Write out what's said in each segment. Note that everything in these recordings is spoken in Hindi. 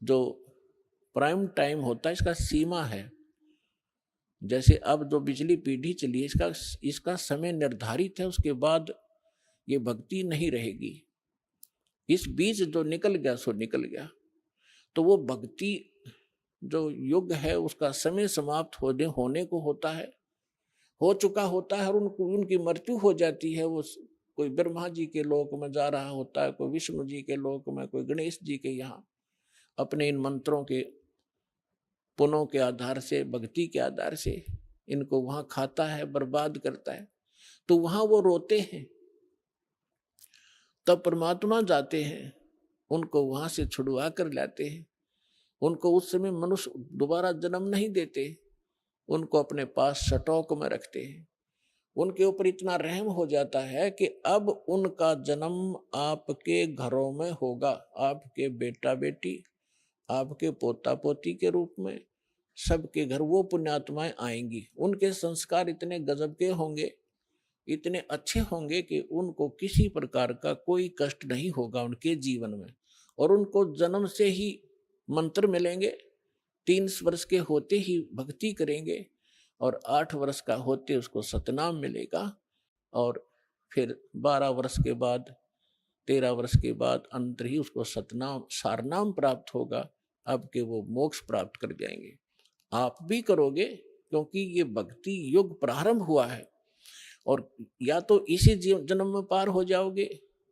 जो प्राइम टाइम होता है इसका सीमा है। जैसे अब जो बिजली पीढ़ी चली है इसका समय निर्धारित है, उसके बाद ये भक्ति नहीं रहेगी। इस बीच जो निकल गया सो निकल गया। तो वो भक्ति जो युग है उसका समय समाप्त होने को होता है, हो चुका होता है, और उनकी मृत्यु हो जाती है। वो कोई ब्रह्मा जी के लोक में जा रहा होता है, कोई विष्णु जी के लोक में, कोई गणेश जी के यहाँ अपने इन मंत्रों के पुनों के आधार से, भक्ति के आधार से इनको वहां खाता है, बर्बाद करता है। तो वहां वो रोते हैं, तब परमात्मा जाते हैं, उनको वहां से छुड़वा कर लाते हैं। उनको उस समय मनुष्य दोबारा जन्म नहीं देते, उनको अपने पास सटोक में रखते हैं। उनके ऊपर इतना रहम हो जाता है कि अब उनका जन्म आपके घरों में होगा, आपके बेटा बेटी, आपके पोता पोती के रूप में सबके घर वो पुण्यात्माएं आएंगी। उनके संस्कार इतने गजब के होंगे, इतने अच्छे होंगे कि उनको किसी प्रकार का कोई कष्ट नहीं होगा उनके जीवन में। और उनको जन्म से ही मंत्र मिलेंगे, 3 वर्ष के होते ही भक्ति करेंगे, और 8 वर्ष का होते उसको सतनाम मिलेगा, और फिर 12 वर्ष के बाद, 13 वर्ष के बाद अंत ही उसको सतनाम सारनाम प्राप्त होगा। अब के वो मोक्ष प्राप्त कर जाएंगे। आप भी करोगे, क्योंकि ये भक्ति युग प्रारंभ हुआ है। और या तो इसी जन्म में पार हो जाओगे,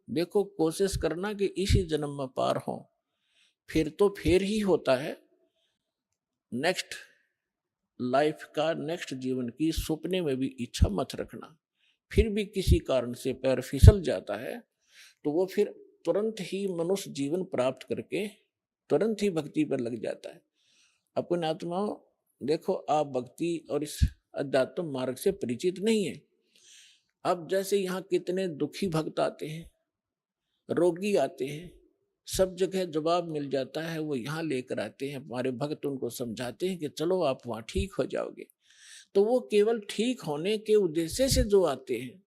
देखो कोशिश करना कि इसी जन्म में पार हो, फिर तो फिर ही होता है। नेक्स्ट लाइफ का, नेक्स्ट जीवन की सपने में भी इच्छा मत रखना। फिर भी किसी कारण से पैर फिसल जाता है तो वो फिर तुरंत ही मनुष्य जीवन प्राप्त करके तुरंत ही भक्ति पर लग जाता है। अपने आत्माओं, देखो आप भक्ति और इस अध्यात्म मार्ग से परिचित नहीं है। अब जैसे यहाँ कितने दुखी भक्त आते हैं, रोगी आते हैं, सब जगह जवाब मिल जाता है, वो यहाँ लेकर आते हैं। हमारे भक्त उनको समझाते हैं कि चलो आप वहाँ ठीक हो जाओगे। तो वो केवल ठीक होने के उद्देश्य से जो आते हैं,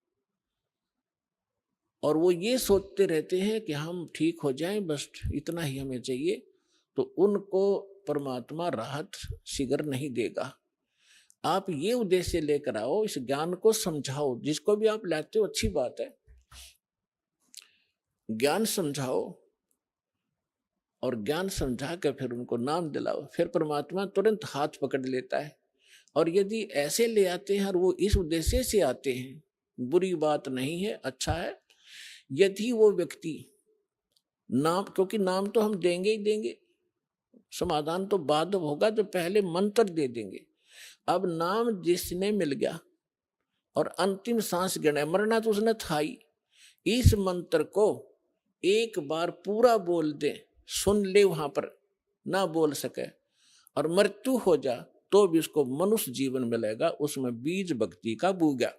और वो ये सोचते रहते हैं कि हम ठीक हो जाएं, बस इतना ही हमें चाहिए, तो उनको परमात्मा राहत शीघ्र नहीं देगा। आप ये उद्देश्य लेकर आओ, इस ज्ञान को समझाओ। जिसको भी आप लाते हो अच्छी बात है, ज्ञान समझाओ, और ज्ञान समझा कर फिर उनको नाम दिलाओ, फिर परमात्मा तुरंत हाथ पकड़ लेता है। और यदि ऐसे ले आते हैं और वो इस उद्देश्य से आते हैं, बुरी बात नहीं है, अच्छा है। यदि वो व्यक्ति नाम, क्योंकि नाम तो हम देंगे ही देंगे, समाधान तो बाद होगा, जो पहले मंत्र दे देंगे। अब नाम जिसने मिल गया और अंतिम सांस गिने, मरना तो उसने था ही, इस मंत्र को एक बार पूरा बोल दे, सुन ले, वहां पर ना बोल सके और मृत्यु हो जा, तो भी उसको मनुष्य जीवन मिलेगा, उसमें बीज भक्ति का बूगा।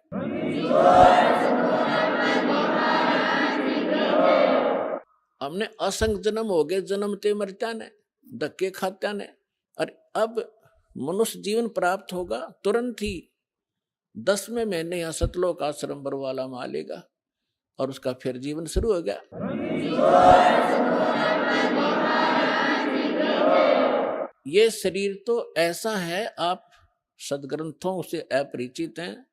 हमने असंग जन्म हो गए, जन्मते मरता ने, धक्के खात्या ने, और अब मनुष्य जीवन प्राप्त होगा तुरंत ही 10वें महीने यहाँ सतलोक आश्रम बरवाला में आ लेगा, और उसका फिर जीवन शुरू हो गया। ये शरीर तो ऐसा है, आप सदग्रंथों से अपरिचित हैं,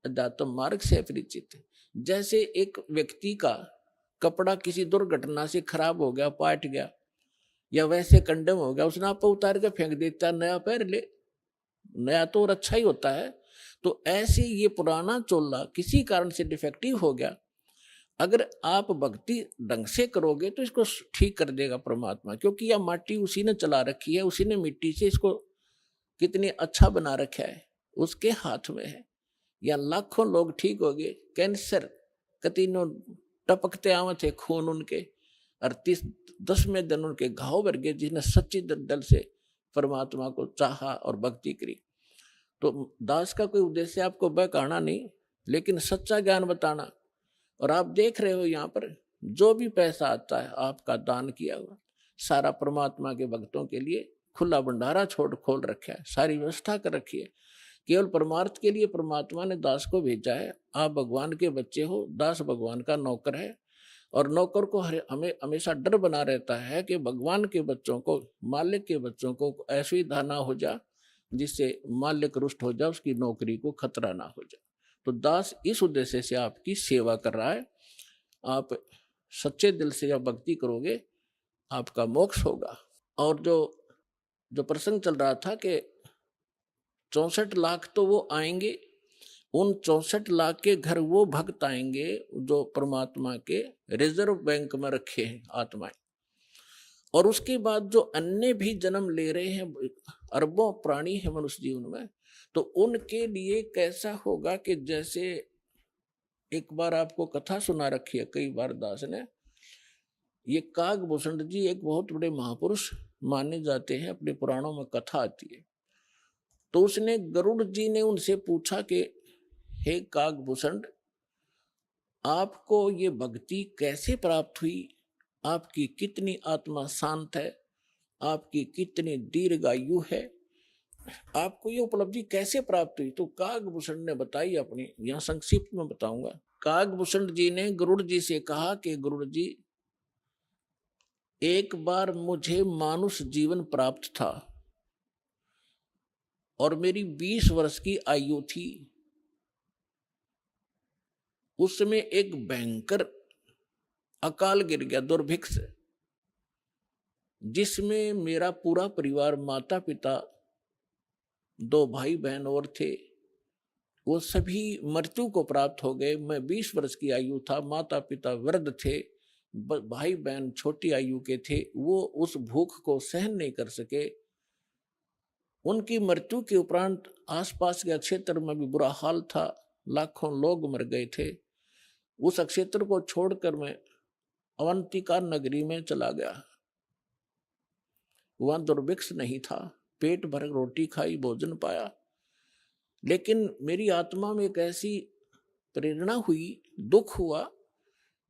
अध्यात्म मार्ग से अपरिचित हैं। जैसे एक व्यक्ति का कपड़ा किसी दुर्घटना से खराब हो गया, पाट गया, या वैसे कंडम हो गया, उसने आप उतार के फेंक देता, नया पहन ले, नया तो और अच्छा ही होता है। तो ऐसे ये पुराना चोला किसी कारण से डिफेक्टिव हो गया, अगर आप भक्ति ढंग से करोगे तो इसको ठीक कर देगा परमात्मा, क्योंकि यह माटी उसी ने चला रखी है, उसी ने मिट्टी से इसको कितनी अच्छा बना रखा है, उसके हाथ में है। या लाखों लोग ठीक हो गए, कैंसर कतीनों टपकते आवे थे खून उनके, और 10वें दिन उनके घाव भर गए, जिसने सच्ची दल से परमात्मा को चाहा और भक्ति करी। तो दास का कोई उद्देश्य आपको बहकाना नहीं, लेकिन सच्चा ज्ञान बताना। और आप देख रहे हो यहाँ पर जो भी पैसा आता है आपका दान किया हुआ, सारा परमात्मा के भक्तों के लिए खुला भंडारा खोल रखा है, सारी व्यवस्था कर रखी है। केवल परमार्थ के लिए परमात्मा ने दास को भेजा है। आप भगवान के बच्चे हो, दास भगवान का नौकर है, और नौकर को हमें हमेशा डर बना रहता है कि भगवान के बच्चों को, मालिक के बच्चों को ऐसी धारणा हो जा जिससे मालिक रुष्ट हो जाए, उसकी नौकरी को खतरा ना हो जाए। तो दास इस उद्देश्य से आपकी सेवा कर रहा है। आप सच्चे दिल से जब भक्ति करोगे आपका मोक्ष होगा। और जो जो प्रसंग चल रहा था कि 64 लाख तो वो आएंगे, उन 64 लाख के घर वो भक्त आएंगे जो परमात्मा के रिजर्व बैंक में रखे हैं आत्माएं। और उसके बाद जो अन्य भी जन्म ले रहे हैं, अरबों प्राणी है मनुष्य जीवन में, तो उनके लिए कैसा होगा कि जैसे एक बार आपको कथा सुना रखी है कई बार दास ने, ये कागभूषण जी एक बहुत बड़े महापुरुष माने जाते हैं, अपने पुराणों में कथा आती है। तो उसने, गरुड़ जी ने उनसे पूछा कि हे कागभूषण, आपको ये भक्ति कैसे प्राप्त हुई, आपकी कितनी आत्मा शांत है, आपकी कितनी दीर्घायु है, आपको ये उपलब्धि कैसे प्राप्त हुई। तो कागभूषण ने बताई अपनी, यहां संक्षिप्त में बताऊंगा। कागभूषण जी ने गरुड़ जी से कहा कि गरुड़ जी, एक बार मुझे मानुष जीवन प्राप्त था और मेरी 20 वर्ष की आयु थी। उस समय एक भयंकर अकाल गिर गया, दुर्भिक्ष, जिसमें मेरा पूरा परिवार, माता पिता, 2 भाई बहन और थे, वो सभी मृत्यु को प्राप्त हो गए। मैं 20 वर्ष की आयु था, माता पिता वृद्ध थे, भाई बहन छोटी आयु के थे। वो उस भूख को सहन नहीं कर सके। उनकी मृत्यु के उपरांत आसपास के क्षेत्र में भी बुरा हाल था, लाखों लोग मर गए थे। उस क्षेत्र को छोड़कर मैं अवंतिका नगरी में चला गया। वहां दुर्भिक्ष नहीं था, पेट भर रोटी खाई, भोजन पाया। लेकिन मेरी आत्मा में एक ऐसी प्रेरणा हुई, दुख हुआ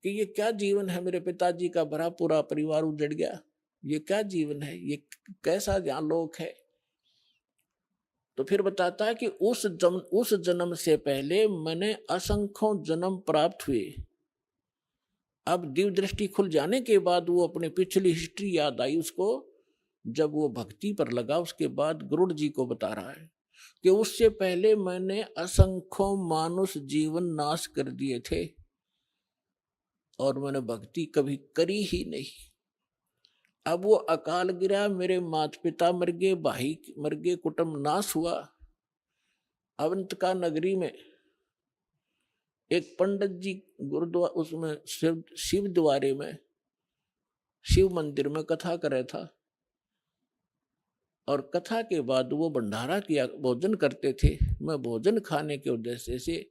कि ये क्या जीवन है, मेरे पिताजी का भरा पूरा परिवार उजड़ गया, ये क्या जीवन है, ये कैसा यहाँ लोक है। तो फिर बताता है कि उस जन्म से पहले मैंने असंख्यों जन्म प्राप्त हुए। अब दिव्य दृष्टि खुल जाने के बाद वो अपनी पिछली हिस्ट्री याद आई उसको। जब वो भक्ति पर लगा उसके बाद गरुड़ जी को बता रहा है कि उससे पहले मैंने असंख्यों मानुष जीवन नाश कर दिए थे और मैंने भक्ति कभी करी ही नहीं। अब वो अकाल गिरा, मेरे माता पिता मर गए, भाई मर गए, कुटुंब नाश हुआ। अवंतिका नगरी में एक पंडित जी गुरुद्वारा, उसमें शिव द्वारे में, शिव मंदिर में कथा कर रहा था। और कथा के बाद वो भंडारा किया, भोजन करते थे। मैं भोजन खाने के उद्देश्य से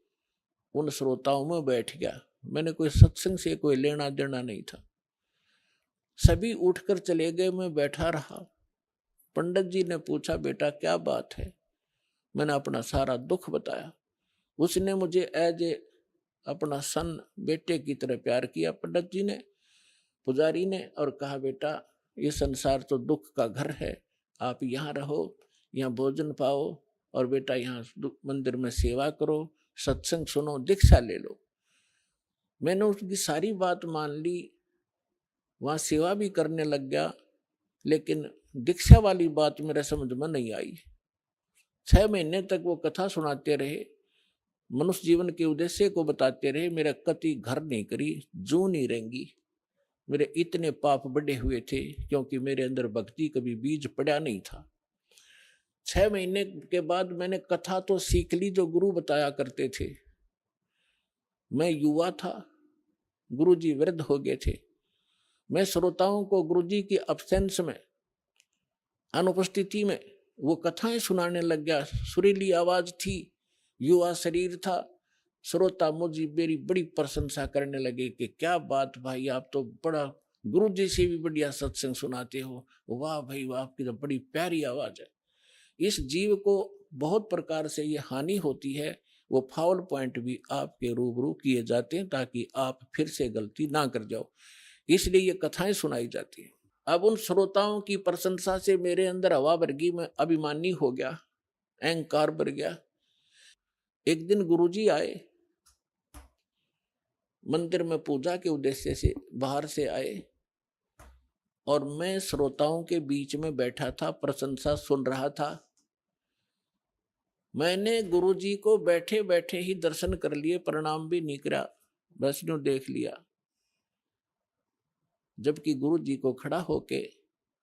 उन श्रोताओं में बैठ गया। मैंने कोई सत्संग से कोई लेना देना नहीं था। सभी उठकर चले गए, मैं बैठा रहा। पंडित जी ने पूछा, बेटा क्या बात है। मैंने अपना सारा दुख बताया। उसने मुझे एज ए अपना सन, बेटे की तरह प्यार किया पंडित जी ने, पुजारी ने, और कहा बेटा ये संसार तो दुख का घर है, आप यहाँ रहो, यहाँ भोजन पाओ, और बेटा यहाँ मंदिर में सेवा करो, सत्संग सुनो, दीक्षा ले लो। मैंने उसकी सारी बात मान ली, वहाँ सेवा भी करने लग गया। लेकिन दीक्षा वाली बात मेरे समझ में नहीं आई। 6 महीने तक वो कथा सुनाते रहे, मनुष्य जीवन के उद्देश्य को बताते रहे। मेरा कति घर नहीं करी, जू नहीं रहेंगी। मेरे इतने पाप बढ़े हुए थे क्योंकि मेरे अंदर भक्ति कभी बीज पड़ा नहीं था। 6 महीने के बाद मैंने कथा तो सीख ली जो गुरु बताया करते थे। मैं युवा था, गुरु जी वृद्ध हो गए थे। मैं श्रोताओं को गुरु जी की अब्सेंस में, अनुपस्थिति में वो कथाएं सुनाने लग गया। सुरीली आवाज थी, युवा शरीर था। श्रोता मुझे मेरी बड़ी प्रशंसा करने लगे कि क्या बात भाई, आप तो बड़ा गुरु जी से भी बढ़िया सत्संग सुनाते हो, वाह भाई वाह, आपकी तो बड़ी प्यारी आवाज है। इस जीव को बहुत प्रकार से ये हानि होती है, वो फाउल पॉइंट भी आपके रूबरू किए जाते हैं ताकि आप फिर से गलती ना कर जाओ, इसलिए ये कथाएं सुनाई जाती हैं। अब उन श्रोताओं की प्रशंसा से मेरे अंदर हवा भर गई, मैं अभिमानी हो गया, अहंकार भर गया। एक दिन गुरुजी आए, मंदिर में पूजा के उद्देश्य से बाहर से आए और मैं श्रोताओं के बीच में बैठा था, प्रशंसा सुन रहा था। मैंने गुरुजी को बैठे बैठे ही दर्शन कर लिए, प्रणाम भी नहीं करा, बस यूं देख लिया। जबकि गुरुजी को खड़ा होके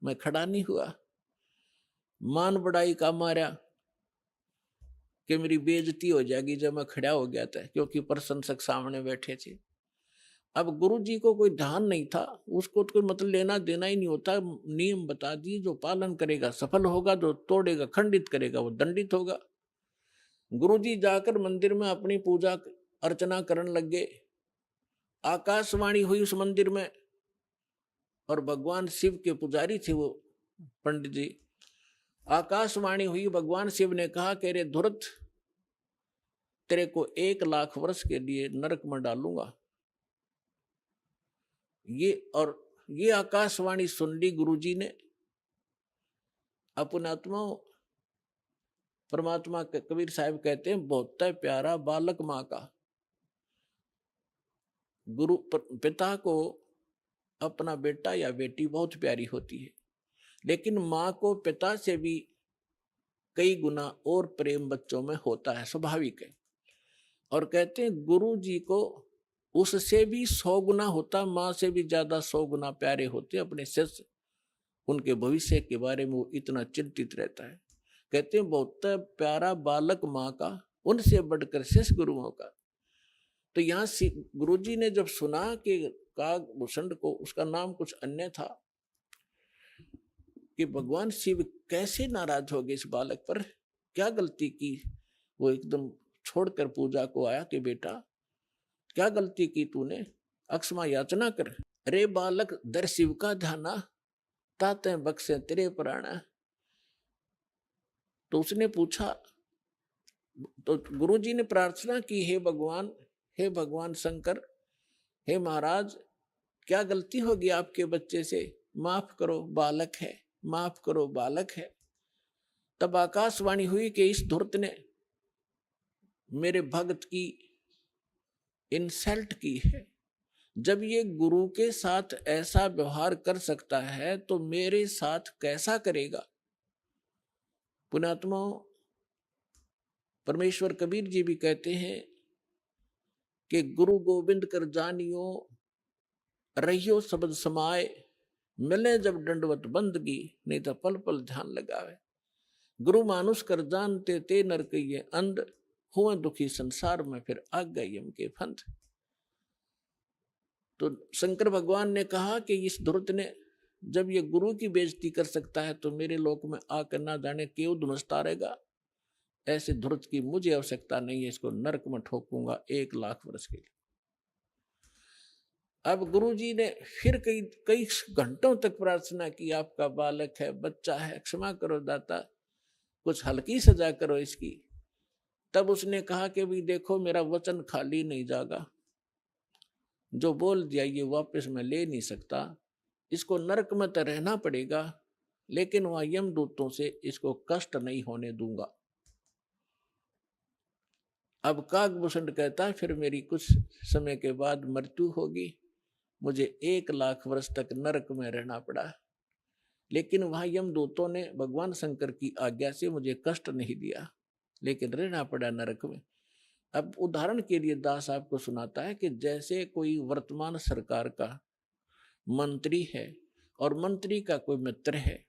मैं खड़ा नहीं हुआ। मान बढ़ाई का मारा कि मेरी बेइज्जती हो जाएगी जब मैं खड़ा हो गया था, क्योंकि प्रशंसक सामने बैठे थे। अब गुरुजी को कोई ध्यान नहीं था, उसको तो कोई मतलब लेना देना ही नहीं होता। नियम बता दिए, जो पालन करेगा सफल होगा, जो तोड़ेगा खंडित करेगा वो दंडित होगा। गुरुजी जाकर मंदिर में अपनी पूजा अर्चना करने लग गए। आकाशवाणी हुई उस मंदिर में, और भगवान शिव के पुजारी थे वो पंडित जी। आकाशवाणी हुई, भगवान शिव ने कहा कि रे धुरत, तेरे को 1 लाख वर्ष के लिए नरक में डालूंगा। ये आकाशवाणी सुन ली गुरुजी ने। अपने आत्मा परमात्मा के कबीर साहब कहते हैं, बहुत प्यारा बालक माँ का। गुरु पिता को अपना बेटा या बेटी बहुत प्यारी होती है, लेकिन माँ को पिता से भी कई गुना और प्रेम बच्चों में होता है, स्वाभाविक है। और कहते हैं गुरु जी को उससे भी 100 गुना होता, माँ से भी ज्यादा 100 गुना प्यारे होते अपने शिष्य। उनके भविष्य के बारे में वो इतना चिंतित रहता है। कहते हैं बहुत प्यारा बालक माँ का, उनसे बढ़कर शिष्य गुरुओं का। तो यहाँ गुरुजी ने जब सुना कि कागभूषण को, उसका नाम कुछ अन्य था, कि भगवान शिव कैसे नाराज हो गए इस बालक पर, क्या गलती की। वो एकदम छोड़कर पूजा को आया कि बेटा क्या गलती की तूने, अक्षमा याचना कर। अरे बालक, दर शिव का ध्याना, ताते बख्शे तेरे प्राणा। तो उसने पूछा, तो गुरुजी ने प्रार्थना की, हे भगवान शंकर, हे महाराज, क्या गलती होगी आपके बच्चे से, माफ करो, बालक है, माफ करो, बालक है। तब आकाशवाणी हुई कि इस धूर्त ने मेरे भक्त की इंसल्ट की है। जब ये गुरु के साथ ऐसा व्यवहार कर सकता है तो मेरे साथ कैसा करेगा। पुण्यात्मा, परमेश्वर कबीर जी भी कहते हैं कि गुरु गोविंद कर जानियो, रहियो शब्द समाए, मिले जब दंडवत बंदगी, नहीं तो पल पल ध्यान लगावे। गुरु मानुष कर जानते ते नर कहिए अंध, हुए दुखी संसार में फिर आ गए यम के फंद। तो शंकर भगवान ने कहा कि इस धुर्त ने जब ये गुरु की बेइज्जती कर सकता है तो मेरे लोक में आकर ना जाने क्यों धुमसता रहेगा। ऐसे धुर्त की मुझे आवश्यकता नहीं है, इसको नरक में ठोकूंगा 1 लाख वर्ष के लिए। अब गुरुजी ने फिर कई घंटों तक प्रार्थना की, आपका बालक है, बच्चा है, क्षमा करो दाता, कुछ हल्की सजा करो इसकी। तब उसने कहा कि भी देखो, मेरा वचन खाली नहीं जागा, जो बोल दिया ये वापस मैं ले नहीं सकता, इसको नरक में तो रहना पड़ेगा, लेकिन वहां यमदूतों से इसको कष्ट नहीं होने दूंगा। अब कागभूषण कहता है, फिर मेरी कुछ समय के बाद मृत्यु होगी, मुझे 1 लाख वर्ष तक नरक में रहना पड़ा, लेकिन वहां यमदूतों ने भगवान शंकर की आज्ञा से मुझे कष्ट नहीं दिया, लेकिन रहना पड़ा नरक में। अब उदाहरण के लिए दास आपको सुनाता है कि जैसे कोई वर्तमान सरकार का मंत्री है और मंत्री का कोई मित्र है,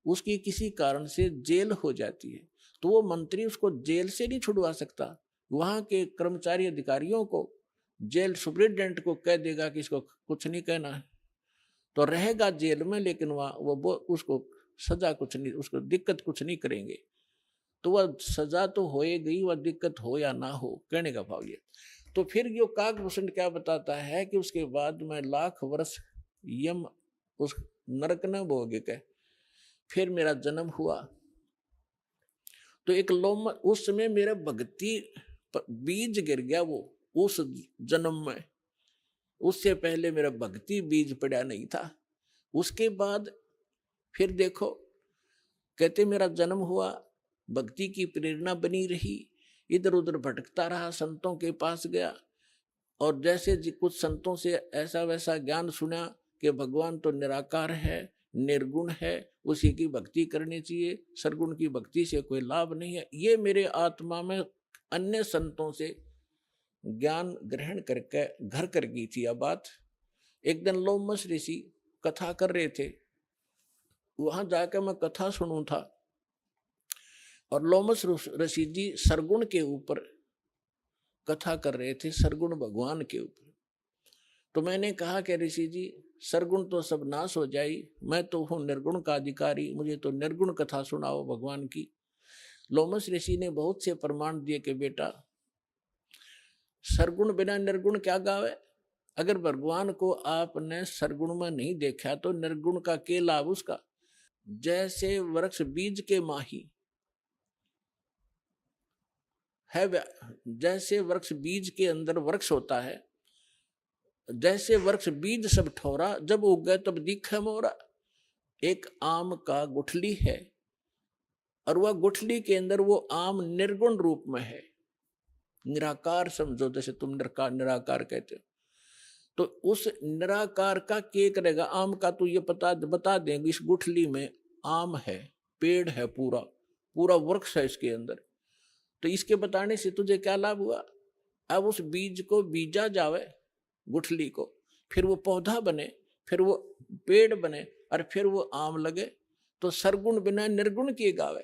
उसकी किसी कारण से जेल हो जाती है, तो वो मंत्री उसको जेल से नहीं छुड़वा सकता। वहां के कर्मचारी अधिकारियों को, जेल सुप्रिंटेंडेंट को कह देगा कि इसको कुछ नहीं कहना है, तो रहेगा जेल में, लेकिन वहां वो उसको सजा कुछ नहीं, उसको दिक्कत कुछ नहीं करेंगे। तो वह सजा तो होएगी, वह दिक्कत हो या ना हो, कहने का भाव ये। तो फिर ये कागभूषण क्या बताता है कि उसके बाद मैं 1 लाख वर्ष यम उस नरक न भोगे के फिर मेरा जन्म हुआ। तो एक लोम उस समय मेरा भक्ति बीज गिर गया, वो उस जन्म में। उससे पहले मेरा भक्ति बीज पड़ा नहीं था। उसके बाद फिर देखो, कहते मेरा जन्म हुआ, भक्ति की प्रेरणा बनी रही, इधर उधर भटकता रहा, संतों के पास गया, और जैसे कुछ संतों से ऐसा वैसा ज्ञान सुना कि भगवान तो निराकार है, निर्गुण है, उसी की भक्ति करनी चाहिए, सरगुण की भक्ति से कोई लाभ नहीं है, ये मेरे आत्मा में अन्य संतों से ज्ञान ग्रहण करके घर कर गई थी। अब बात एक दिन लोमस ऋषि कथा कर रहे थे, वहां जाकर मैं कथा सुनूं था, और लोमस ऋषि जी सरगुण के ऊपर कथा कर रहे थे, सरगुण भगवान के ऊपर। तो मैंने कहा कि ऋषि जी सरगुण तो सब नाश हो जाई, मैं तो हूं निर्गुण का अधिकारी, मुझे तो निर्गुण कथा सुनाओ भगवान की। लोमस ऋषि ने बहुत से प्रमाण दिए कि बेटा सरगुण बिना निर्गुण क्या गावे। अगर भगवान को आपने सरगुण में नहीं देखा तो निर्गुण का क्या लाभ उसका। जैसे वृक्ष बीज के माही है, जैसे वृक्ष बीज के अंदर वृक्ष होता है, जैसे वृक्ष बीज सब ठोरा, जब उग गए तब दिखे मोरा। एक आम का गुठली है और वह गुठली के अंदर वो आम निर्गुण रूप में है, निराकार समझो, जैसे तुम निराकार कहते हो। तो उस निराकार का क्या करेगा, आम का तो ये बता देंगे इस गुठली में आम है, पेड़ है, पूरा पूरा वृक्ष है इसके अंदर, तो इसके बताने से तुझे क्या लाभ हुआ। अब उस बीज को बीजा जावे गुठली को, फिर वो पौधा बने, फिर वो पेड़ बने, और फिर वो आम लगे। तो सरगुण बिना निर्गुण किए गावे।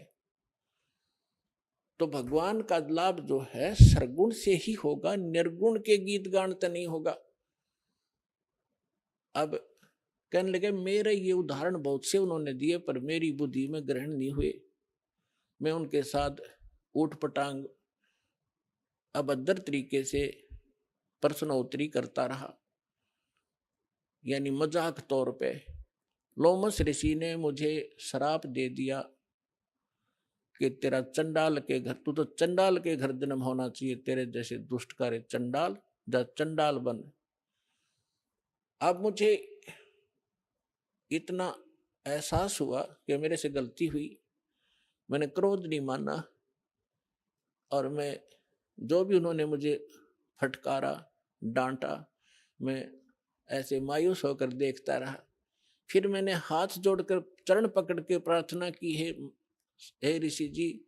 तो भगवान का लाभ जो है सरगुण से ही होगा, निर्गुण के गीत गान तो नहीं होगा। अब कहने लगे मेरे ये उदाहरण बहुत से उन्होंने दिए पर मेरी बुद्धि में ग्रहण नहीं हुए। मैं उनके साथ ऊट पटांग अभद्र तरीके से प्रश्नोत्तरी करता रहा, यानी मजाक तौर पे। लोमस ऋषि ने मुझे श्राप दे दिया कि तेरा चंडाल के घर, तू तो चंडाल के घर जन्म होना चाहिए, तेरे जैसे दुष्ट कार्य चंडाल, जा चंडाल बन। अब मुझे इतना एहसास हुआ कि मेरे से गलती हुई, मैंने क्रोध नहीं माना, और मैं जो भी उन्होंने मुझे फटकारा डांटा, मैं ऐसे मायूस होकर देखता रहा। फिर मैंने हाथ जोड़कर चरण पकड़ के प्रार्थना की, हे ऋषि जी,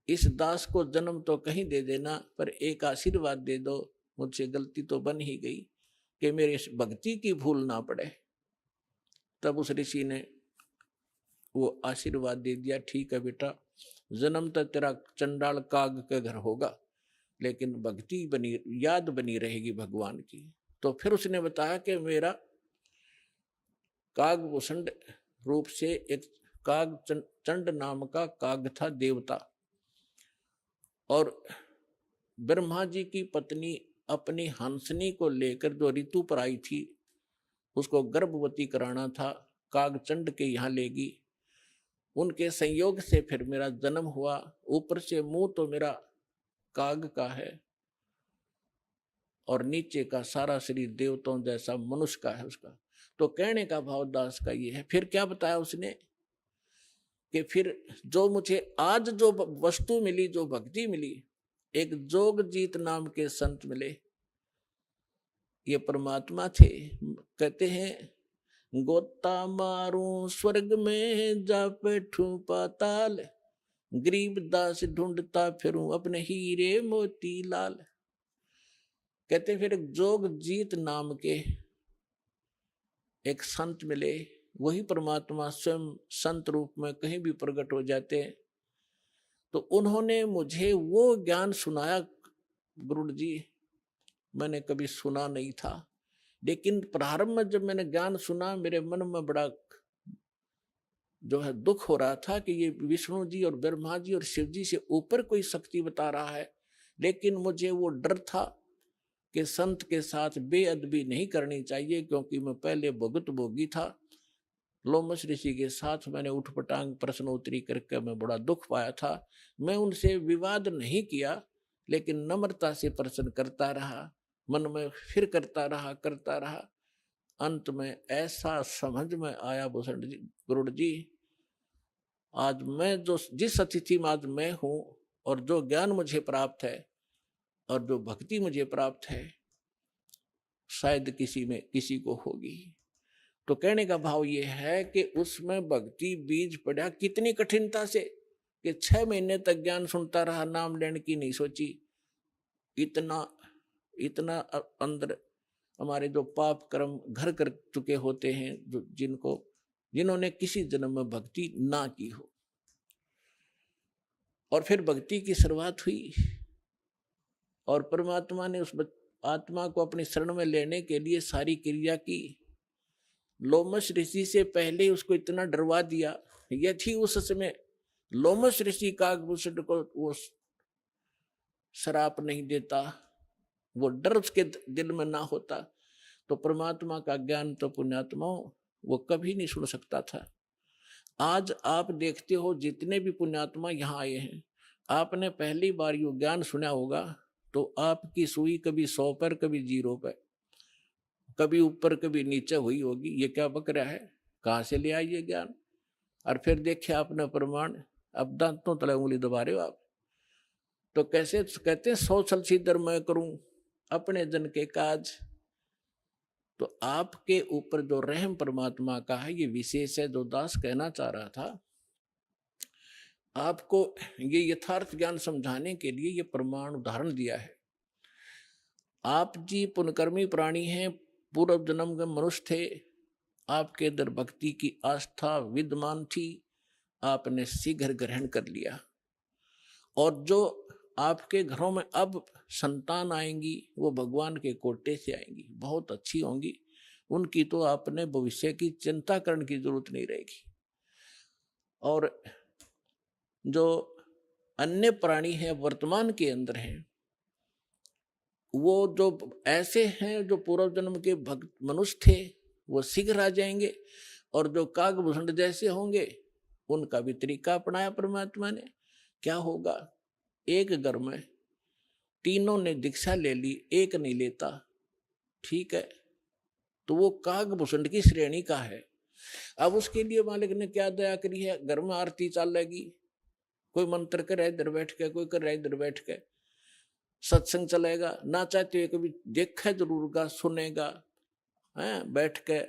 इस दास को जन्म तो कहीं दे देना, पर एक आशीर्वाद दे दो, मुझसे गलती तो बन ही गई, कि मेरे भक्ति की भूल ना पड़े। तब उस ऋषि ने वो आशीर्वाद दे दिया, ठीक है बेटा, जन्म तो तेरा चंडाल काग के घर होगा, लेकिन भक्ति बनी, याद बनी रहेगी भगवान की। तो फिर उसने बताया कि मेरा कागभूषण रूप से एक काग चंड नाम का काग था, देवता, और ब्रह्मा जी की पत्नी अपनी हंसनी को लेकर जो ऋतु पर आई थी, उसको गर्भवती कराना था, कागचंड के यहाँ लेगी। उनके संयोग से फिर मेरा जन्म हुआ। ऊपर से मुंह तो मेरा काग का है और नीचे का सारा शरीर देवताओं जैसा मनुष्य का है उसका। तो कहने का भाव दास का ये है। फिर क्या बताया उसने कि फिर जो मुझे आज जो वस्तु मिली, जो भक्ति मिली, एक जोगजीत नाम के संत मिले, ये परमात्मा थे। कहते हैं गोता मारूं स्वर्ग में जा बैठूं पाताल, गरीब दास ढूंढता फिरूं अपने हीरे मोती लाल। कहते फिर जोगजीत नाम के एक संत मिले, वही परमात्मा स्वयं संत रूप में कहीं भी प्रकट हो जाते हैं। तो उन्होंने मुझे वो ज्ञान सुनाया, गुरु जी मैंने कभी सुना नहीं था, लेकिन प्रारंभ में जब मैंने ज्ञान सुना, मेरे मन में बड़ा जो है दुख हो रहा था कि ये विष्णु जी और ब्रह्मा जी और शिव जी से ऊपर कोई शक्ति बता रहा है। लेकिन मुझे वो डर था कि संत के साथ बेअदबी नहीं करनी चाहिए, क्योंकि मैं पहले भुगत भोगी था। लोमस ऋषि के साथ मैंने उठपटांग प्रश्नोत्तरी करके मैं बड़ा दुख पाया था। मैं उनसे विवाद नहीं किया, लेकिन नम्रता से प्रश्न करता रहा, मन में फिर करता रहा। अंत में ऐसा समझ में आया भूषण जी, गुरु जी, आज मैं जो जिस अतिथि में आज मैं हूं, और जो ज्ञान मुझे प्राप्त है और जो भक्ति मुझे प्राप्त है, शायद किसी को होगी। तो कहने का भाव ये है कि उसमें भक्ति बीज पड़ा कितनी कठिनता से, कि 6 महीने तक ज्ञान सुनता रहा, नाम लेने की नहीं सोची। इतना इतना अंदर हमारे जो पाप कर्म घर कर चुके होते हैं, जो जिन्होंने किसी जन्म में भक्ति ना की हो, और फिर भक्ति की शुरुआत हुई और परमात्मा ने उस आत्मा को अपनी शरण में लेने के लिए सारी क्रिया की। लोमश ऋषि से पहले उसको इतना डरवा दिया, यदि उस समय लोमश ऋषि काकभूषण को वो श्राप नहीं देता, वो डर उसके दिल में ना होता, तो परमात्मा का ज्ञान तो पुण्यात्माओं वो कभी नहीं सुन सकता था। आज आप देखते हो जितने भी पुण्यात्मा यहाँ आए हैं, आपने पहली बार यो ज्ञान सुना होगा तो आपकी सुई कभी 100 पर, कभी 0 पर, कभी ऊपर कभी नीचे हुई होगी। ये क्या बक रहा है, कहाँ से ले आई ये ज्ञान? और फिर देखे आपने प्रमाण, अब दांतों तले उंगली दबा रहे हो आप। तो कैसे कहते हैं 100 छल सीधर मैं करूं अपने जन के काज। तो आपके ऊपर जो रहम परमात्मा का है ये विशेष है। जो दास कहना चाह रहा था, आपको ये यथार्थ ज्ञान समझाने के लिए ये प्रमाण उदाहरण दिया है। आप जी पुण्यकर्मी प्राणी हैं, पूर्व जन्म के मनुष्य थे, आपके अंदर भक्ति की आस्था विद्यमान थी, आपने शीघ्र ग्रहण कर लिया। और जो आपके घरों में अब संतान आएंगी वो भगवान के कोटे से आएंगी, बहुत अच्छी होंगी, उनकी तो आपने भविष्य की चिंता करने की जरूरत नहीं रहेगी। और जो अन्य प्राणी हैं वर्तमान के अंदर हैं, वो जो ऐसे हैं जो पूर्व जन्म के भक्त मनुष्य थे वो शीघ्र आ जाएंगे, और जो काकभूषण जैसे होंगे उनका भी तरीका अपनाया परमात्मा ने। क्या होगा, एक घर में तीनों ने दीक्षा ले ली, एक नहीं लेता, ठीक है, तो वो काकभूषण की श्रेणी का है। अब उसके लिए मालिक ने क्या दया करी है, घर में आरती चलेगी, कोई मंत्र करे इधर बैठ के, कोई कर रहा है इधर बैठ के, सत्संग चलेगा, ना चाहते हुए कभी देखा जरूर गा, सुनेगा, है बैठ के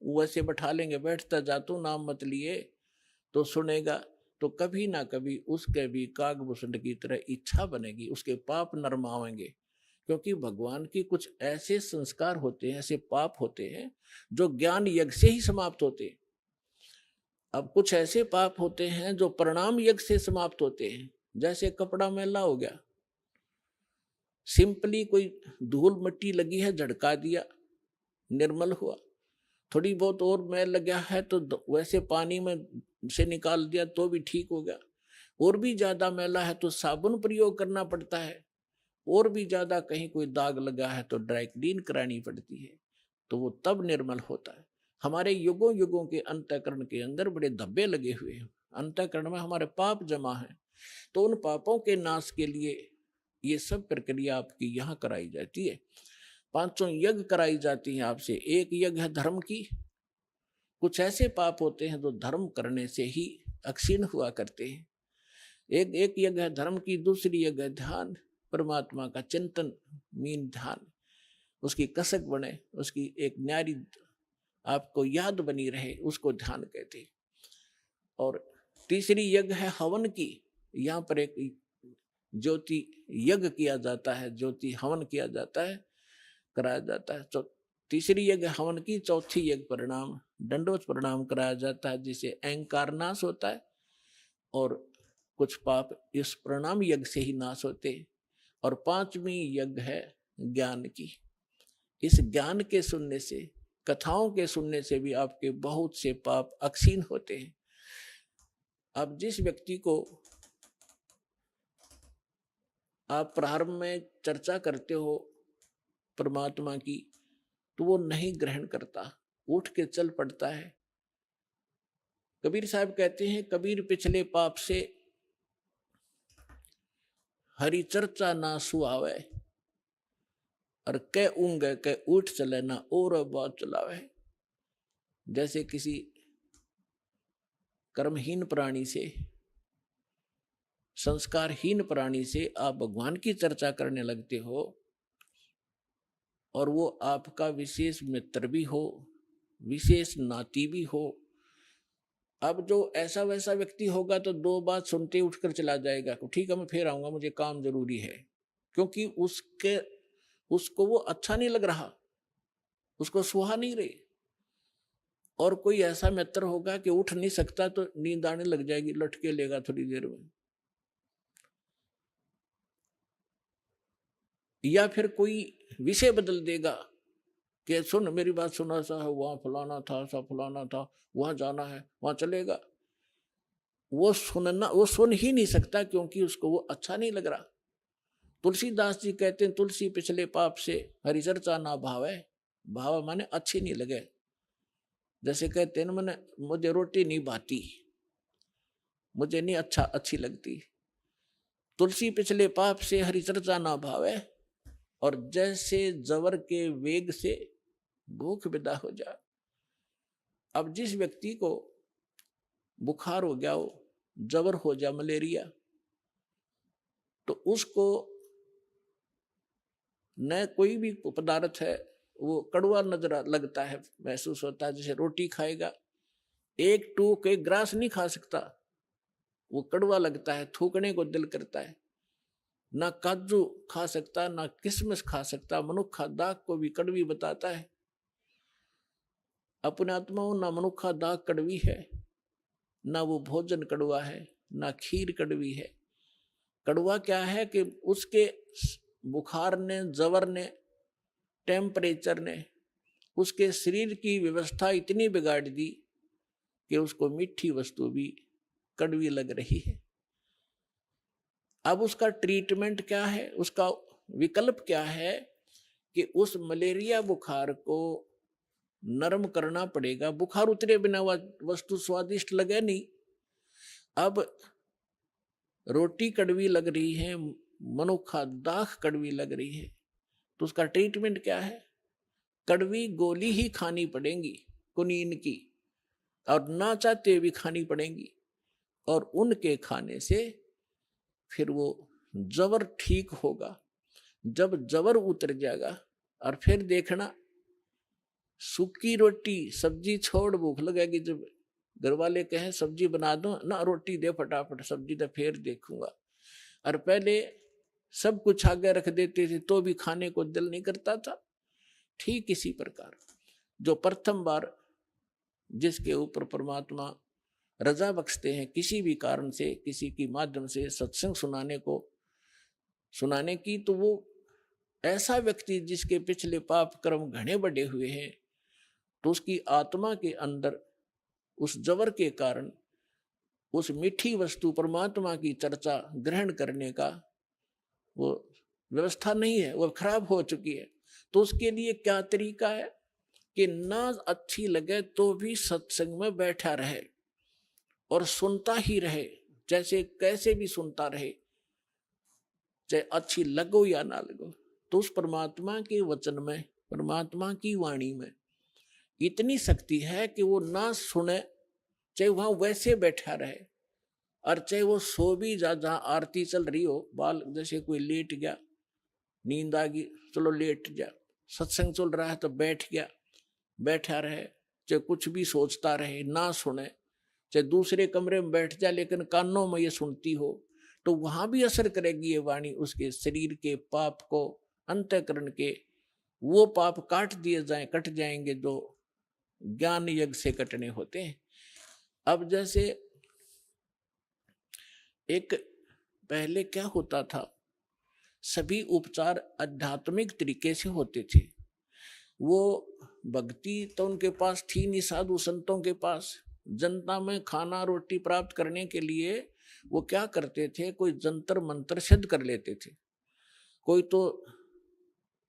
वैसे बैठा लेंगे, बैठता जा तू नाम मत लिए तो सुनेगा। तो कभी ना कभी उसके भी काकभूषण की तरह इच्छा बनेगी, उसके पाप नरमावेंगे, क्योंकि भगवान की कुछ ऐसे संस्कार होते हैं, ऐसे पाप होते हैं जो ज्ञान यज्ञ से ही समाप्त होते हैं। अब कुछ ऐसे पाप होते हैं जो प्रणाम यज्ञ से समाप्त होते हैं। जैसे कपड़ा मैला हो गया, सिंपली कोई धूल मिट्टी लगी है झड़का दिया, निर्मल हुआ। थोड़ी बहुत और मैल लगा है तो वैसे पानी में से निकाल दिया तो भी ठीक हो गया। और भी ज्यादा मैला है तो साबुन प्रयोग करना पड़ता है, और भी ज्यादा कहीं कोई दाग लगा है तो ड्राई क्लीन करानी पड़ती है, तो वो तब निर्मल होता है। हमारे युगों युगों के अंतःकरण के अंदर बड़े धब्बे लगे हुए हैं, अंतःकरण में हमारे पाप जमा है, तो उन पापों के नाश के लिए ये सब प्रक्रिया आपकी यहाँ कराई जाती है। 5 यज्ञ कराई जाती हैं आपसे। एक यज्ञ है धर्म की, कुछ ऐसे पाप होते हैं जो धर्म करने से ही अक्षीण हुआ करते हैं। एक यज्ञ है धर्म की, दूसरी यज्ञ है ध्यान, परमात्मा का चिंतन, मीन ध्यान, उसकी कसक बने, उसकी एक न्यारी आपको याद बनी रहे, उसको ध्यान कहते हैं। और तीसरी यज्ञ है हवन की, यहाँ पर एक ज्योति यज्ञ किया जाता है, ज्योति हवन किया जाता है, कराया जाता है। तीसरी यज्ञ हवन की, चौथी यज्ञ प्रणाम, दंडोत प्रणाम कराया जाता है, जिससे अहंकार नाश होता है और कुछ पाप इस प्रणाम यज्ञ से ही नाश होते। और 5वीं यज्ञ है ज्ञान की। इस ज्ञान के सुनने से, कथाओं के सुनने से भी आपके बहुत से पाप अक्षीण होते हैं। अब जिस व्यक्ति को आप प्रारंभ में चर्चा करते हो परमात्मा की, तो वो नहीं ग्रहण करता, उठ के चल पड़ता है। कबीर साहब कहते हैं, कबीर पिछले पाप से हरि चर्चा ना सुहावे, और कै ऊंगे कै उठ चले ना और बात चलावे। जैसे किसी कर्महीन प्राणी से, संस्कारहीन प्राणी से आप भगवान की चर्चा करने लगते हो और वो आपका विशेष मित्र भी हो, विशेष नाती भी हो। अब जो ऐसा वैसा व्यक्ति होगा तो 2 बात सुनते उठकर चला जाएगा, ठीक है मैं फिर आऊंगा, मुझे काम जरूरी है, क्योंकि उसको वो अच्छा नहीं लग रहा, उसको सुहा नहीं रही। और कोई ऐसा मित्र होगा कि उठ नहीं सकता तो नींद आने लग जाएगी, लटके लेगा थोड़ी देर में। या फिर कोई विषय बदल देगा कि सुन मेरी बात सुना, सा है वहां फलाना था, सा फलाना था, वहां जाना है, वहां चलेगा। वो सुन ही नहीं सकता, क्योंकि उसको वो अच्छा नहीं लग रहा। तुलसीदास जी कहते हैं, तुलसी पिछले पाप से हरि चर्चा ना भावे। भाव माने अच्छी नहीं लगे। जैसे कहते हैं मैंने, मुझे रोटी नहीं भाती, मुझे नहीं अच्छी लगती। तुलसी पिछले पाप से हरि चर्चा ना भावे, और जैसे जवर के वेग से भूख विदा हो जा। अब जिस व्यक्ति को बुखार हो गया हो, जवर हो जा, मलेरिया, तो उसको न कोई भी पदार्थ है वो कड़वा नजर लगता है, महसूस होता है। जैसे रोटी खाएगा, एक टूक एक ग्रास नहीं खा सकता, वो कड़वा लगता है, थूकने को दिल करता है। ना काजू खा सकता, ना किशमिश खा सकता। मनुखा दाग को भी कड़वी बताता है। अपने आत्माओं ना मनुखा दाग कड़वी है, ना वो भोजन कड़वा है, ना खीर कड़वी है। कड़वा क्या है कि उसके बुखार ने, जवर ने, टेम्परेचर ने उसके शरीर की व्यवस्था इतनी बिगाड़ दी कि उसको मीठी वस्तु भी कड़वी लग रही है। अब उसका ट्रीटमेंट क्या है, उसका विकल्प क्या है कि उस मलेरिया बुखार को नरम करना पड़ेगा। बुखार उतरे बिना वस्तु स्वादिष्ट लगे नहीं। अब रोटी कड़वी लग रही है, मनुखा दाख कड़वी लग रही है, तो उसका ट्रीटमेंट क्या है? कड़वी गोली ही खानी पड़ेगी कुनीन की, और ना चाहते भी खानी पड़ेगी। और उनके खाने से फिर वो जबर ठीक होगा। जब जबर उतर जाएगा, और फिर देखना सूखी रोटी सब्जी छोड़ भूख लगेगी। जब घर वाले कहें सब्जी बना दो ना, रोटी दे फटाफट, सब्जी तो फिर देखूंगा। और पहले सब कुछ आगे रख देते थे तो भी खाने को दिल नहीं करता था। ठीक इसी प्रकार जो प्रथम बार जिसके ऊपर परमात्मा रजा बख्शते हैं किसी भी कारण से, किसी की माध्यम से सत्संग सुनाने की, तो वो ऐसा व्यक्ति जिसके पिछले पाप कर्म घने बढ़े हुए हैं, तो उसकी आत्मा के अंदर उस जबर के कारण उस मीठी वस्तु परमात्मा की चर्चा ग्रहण करने का वो व्यवस्था नहीं है, वो खराब हो चुकी है। तो उसके लिए क्या तरीका है कि ना अच्छी लगे तो भी सत्संग में बैठा रहे और सुनता ही रहे, जैसे कैसे भी सुनता रहे, चाहे अच्छी लगो या ना लगो। तो उस परमात्मा के वचन में, परमात्मा की वाणी में इतनी शक्ति है कि वो ना सुने, चाहे वहां वैसे बैठा रहे, और चाहे वो सो भी जा, जहां आरती चल रही हो, बाल जैसे कोई लेट गया, नींद आ गई, चलो लेट जा, सत्संग चल रहा है तो बैठ गया, बैठा रहे, चाहे कुछ भी सोचता रहे, ना सुने, चाहे दूसरे कमरे में बैठ जाए लेकिन कानों में ये सुनती हो, तो वहां भी असर करेगी ये वाणी। उसके शरीर के पाप को, अंतःकरण के वो पाप कट जाएंगे जो ज्ञान यज्ञ से कटने होते हैं। अब जैसे एक पहले क्या होता था, सभी उपचार आध्यात्मिक तरीके से होते थे। वो भक्ति तो उनके पास थी नहीं, साधु संतों के पास। जनता में खाना रोटी प्राप्त करने के लिए वो क्या करते थे, कोई जंतर मंत्र सिद्ध कर लेते थे। कोई तो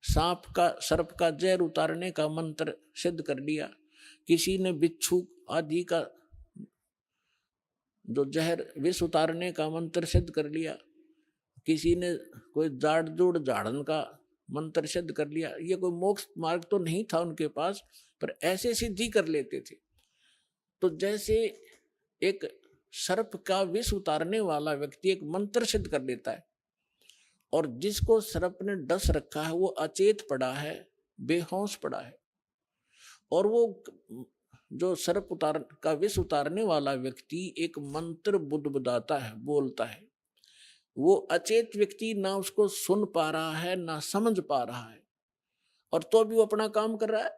सर्प का जहर उतारने का मंत्र सिद्ध कर लिया, किसी ने बिच्छू आदि का जो जहर विष उतारने का मंत्र सिद्ध कर लिया, किसी ने कोई जाड़ जोड़ झाड़न का मंत्र सिद्ध कर लिया। ये कोई मोक्ष मार्ग तो नहीं था उनके पास, पर ऐसे सिद्धि कर लेते थे। तो जैसे एक सर्प का विष उतारने वाला व्यक्ति एक मंत्र सिद्ध कर लेता है, और जिसको सर्प ने डस रखा है, वो अचेत पड़ा है, बेहोश पड़ा है। और वो जो सर्प उतार का विष उतारने वाला व्यक्ति एक मंत्र बुदबुदाता है, बोलता है। वो अचेत व्यक्ति ना उसको सुन पा रहा है ना समझ पा रहा है, और तो भी वो अपना काम कर रहा है,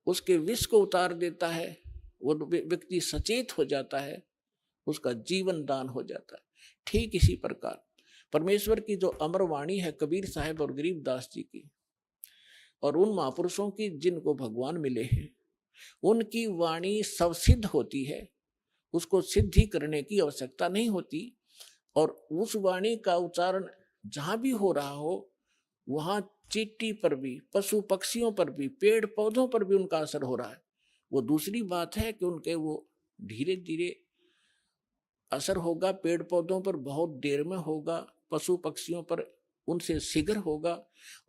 उसके विष को उतार देता है। वो व्यक्ति सचेत हो जाता है, उसका जीवन दान हो जाता है। ठीक इसी प्रकार परमेश्वर की जो अमर वाणी है कबीर साहब और गरीबदास जी की, और उन महापुरुषों की जिनको भगवान मिले हैं, उनकी वाणी सब सिद्ध होती है, उसको सिद्धि करने की आवश्यकता नहीं होती। और उस वाणी का उच्चारण जहां भी हो रहा हो, वहां चींटी पर भी, पशु पक्षियों पर भी, पेड़ पौधों पर भी उनका असर हो रहा है। वो दूसरी बात है कि उनके वो धीरे धीरे असर होगा, पेड़ पौधों पर बहुत देर में होगा, पशु पक्षियों पर उनसे शीघ्र होगा,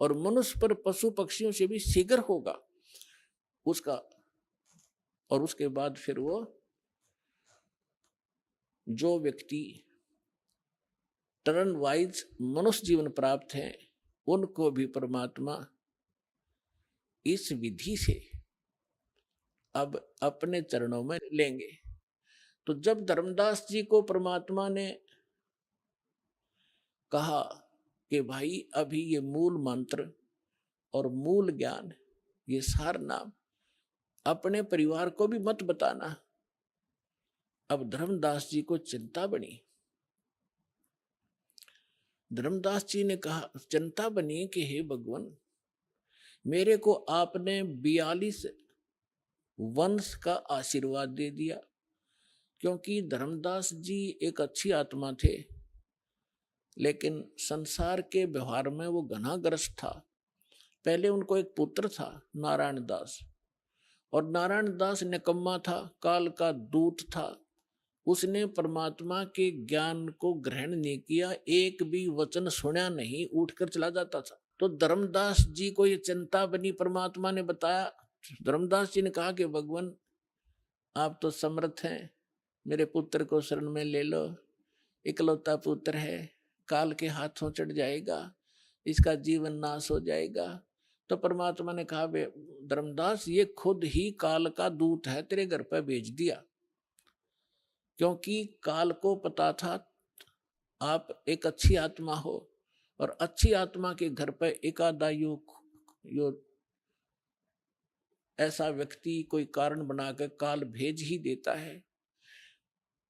और मनुष्य पर पशु पक्षियों से भी शीघ्र होगा उसका। और उसके बाद फिर वो जो व्यक्ति टर्न वाइज मनुष्य जीवन प्राप्त है, उनको भी परमात्मा इस विधि से अब अपने चरणों में लेंगे। तो जब धर्मदास जी को परमात्मा ने कहा कि भाई अभी ये मूल मंत्र और मूल ज्ञान, ये सार नाम अपने परिवार को भी मत बताना, अब धर्मदास जी को चिंता बनी। धर्मदास जी ने कहा, चिंता बनी कि हे भगवान, मेरे को आपने 42 वंश का आशीर्वाद दे दिया। क्योंकि धर्मदास जी एक अच्छी आत्मा थे, लेकिन संसार के व्यवहार में वो घनाग्रस्त था। पहले उनको एक पुत्र था नारायण दास, और नारायण दास निकम्मा था, काल का दूत था। उसने परमात्मा के ज्ञान को ग्रहण नहीं किया, एक भी वचन सुना नहीं, उठकर चला जाता था। तो धर्मदास जी को ये चिंता बनी, परमात्मा ने बताया। धर्मदास जी ने कहा कि भगवान आप तो समर्थ हैं, मेरे पुत्र को शरण में ले लो, इकलौता पुत्र है, काल के हाथों चढ़ जाएगा, इसका जीवन नाश हो जाएगा। तो परमात्मा ने कहा, धर्मदास ये खुद ही काल का दूत है, तेरे घर पर भेज दिया। क्योंकि काल को पता था आप एक अच्छी आत्मा हो, और अच्छी आत्मा के घर पर एकादा यो ऐसा व्यक्ति कोई कारण बनाकर काल भेज ही देता है।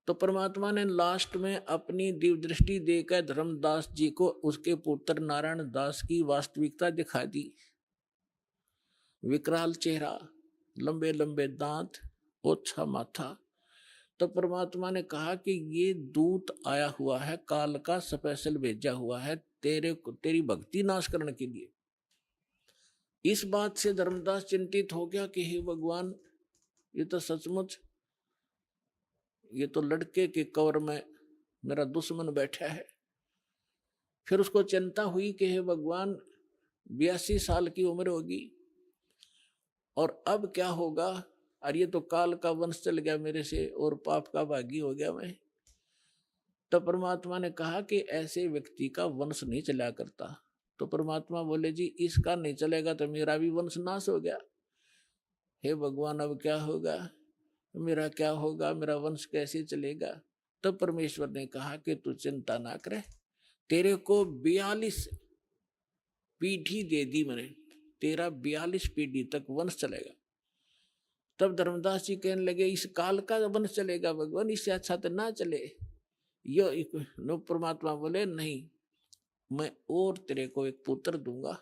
तो परमात्मा ने लास्ट में अपनी दिव्य दृष्टि देकर धर्मदास जी को उसके पुत्र नारायण दास की वास्तविकता दिखा दी। विकराल चेहरा, लंबे लंबे दांत, ओछा माथा। तो परमात्मा ने कहा कि ये दूत आया हुआ है, काल का स्पेशल भेजा हुआ है तेरी भक्ति नाश करने के लिए। इस बात से धर्मदास चिंतित हो गया कि हे भगवान, ये तो सचमुच, ये तो लड़के के कवर में मेरा दुश्मन बैठा है। फिर उसको चिंता हुई कि हे भगवान, 82 साल की उम्र होगी, और अब क्या होगा? और ये तो काल का वंश चल गया मेरे से, और पाप का भागी हो गया मैं। तो परमात्मा ने कहा कि ऐसे व्यक्ति का वंश नहीं चला करता। तो परमात्मा बोले, जी इसका नहीं चलेगा तो मेरा भी वंश नाश हो गया। हे भगवान, अब क्या होगा? मेरा क्या होगा? मेरा वंश कैसे चलेगा? तब परमेश्वर ने कहा कि तू चिंता ना करे, तेरे को 42 पीढ़ी दे दी मैंने, तेरा 42 पीढ़ी तक वंश चलेगा। तब धर्मदास जी कहने लगे, इस काल का वंश चलेगा भगवान, इससे अच्छा तो ना चले। यो परमात्मा बोले, नहीं, मैं और तेरे को एक पुत्र दूंगा,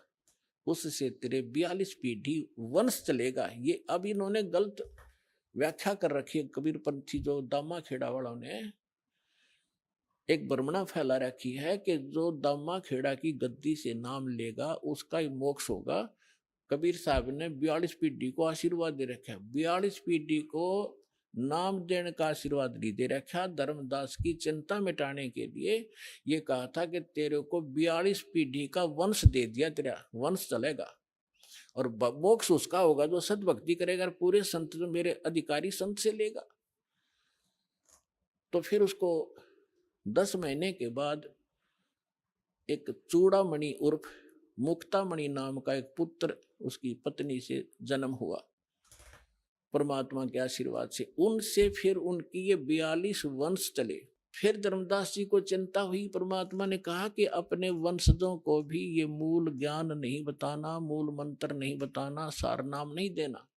उससे तेरे 42 पीढ़ी वंश चलेगा। ये अब इन्होंने गलत व्याख्या कर रखी है, कबीरपंथी जो दामा खेड़ा वालों ने एक भ्रमणा फैला रखी है कि जो दामा खेड़ा की गद्दी से नाम लेगा उसका ही मोक्ष होगा। कबीर साहब ने 42 पीढ़ी को आशीर्वाद दे रखा है, 42 पीढ़ी को नाम देने का आशीर्वाद नहीं दे रखा। धर्मदास की चिंता मिटाने के लिए ये कहा था कि तेरे को 42 पीढ़ी का वंश दे दिया, तेरा वंश चलेगा, और मोक्ष उसका होगा जो सद्भक्ति करेगा, पूरे संत जो मेरे अधिकारी संत से लेगा। तो फिर उसको 10 महीने के बाद एक चूड़ामणि उर्फ मुक्तामणि नाम का एक पुत्र उसकी पत्नी से जन्म हुआ परमात्मा के आशीर्वाद से। उनसे फिर उनकी ये 42 वंश चले। फिर धर्मदास जी को चिंता हुई। परमात्मा ने कहा कि अपने वंशजों को भी ये मूल ज्ञान नहीं बताना, मूल मंत्र नहीं बताना, सार नाम नहीं देना।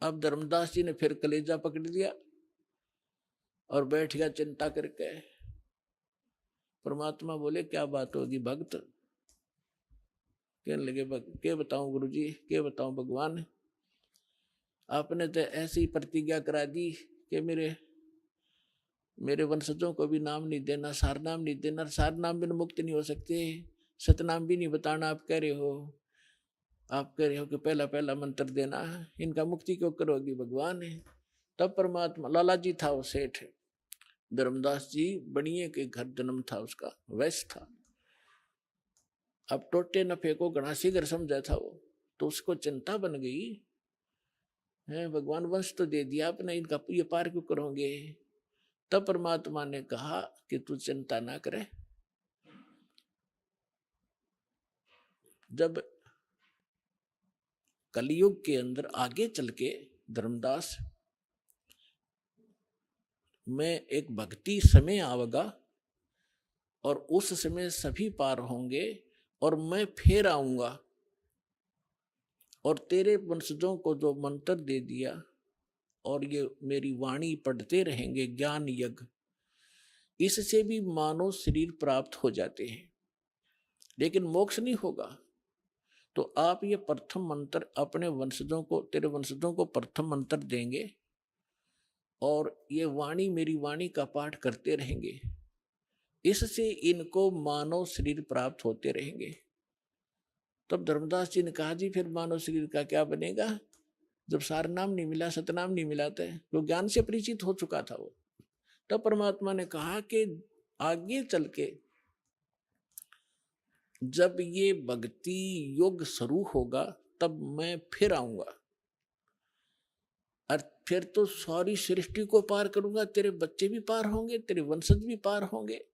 अब धर्मदास जी ने फिर कलेजा पकड़ लिया और बैठ गया चिंता करके। परमात्मा बोले क्या बात होगी भक्त? कहने लगे क्या बताऊं गुरुजी, क्या बताऊं भगवान, आपने तो ऐसी प्रतिज्ञा करा दी कि मेरे वंशजों को भी नाम नहीं देना, सार नाम नहीं देना। सार नाम बिना मुक्त नहीं हो सकते, सतनाम भी नहीं बताना। आप कह रहे हो कि पहला पहला मंत्र देना, इनका मुक्ति क्यों करोगी भगवान? तब परमात्मा, लाला जी था वो सेठ, धर्मदास जी बनिए के घर जन्म था उसका, वैश्य था। अब टोटे नफे को घनासी घर समझा था वो, तो उसको चिंता बन गई है, भगवान वंश तो दे दिया आपने, इनका ये पार क्यों करोगे? तब परमात्मा ने कहा कि तू चिंता ना करे। जब कलयुग के अंदर आगे चल के धर्मदास में एक भक्ति समय आवेगा और उस समय सभी पार होंगे और मैं फिर आऊंगा और तेरे वंशजों को जो मंत्र दे दिया और ये मेरी वाणी पढ़ते रहेंगे ज्ञान यज्ञ, इससे भी मानव शरीर प्राप्त हो जाते हैं, लेकिन मोक्ष नहीं होगा। तो आप ये प्रथम मंत्र अपने वंशजों को, तेरे वंशजों को प्रथम मंत्र देंगे और ये वाणी मेरी वाणी का पाठ करते रहेंगे, इससे इनको मानव शरीर प्राप्त होते रहेंगे। तब धर्मदास जी ने कहा जी फिर मानव शरीर का क्या बनेगा जब सार नाम नहीं मिला, सतनाम नहीं मिला? तो ज्ञान से परिचित हो चुका था वो। तब परमात्मा ने कहा कि आगे चल के जब ये भक्ति योग शुरू होगा तब मैं फिर आऊंगा और फिर तो सारी सृष्टि को पार करूंगा, तेरे बच्चे भी पार होंगे, तेरे वंशज भी पार होंगे।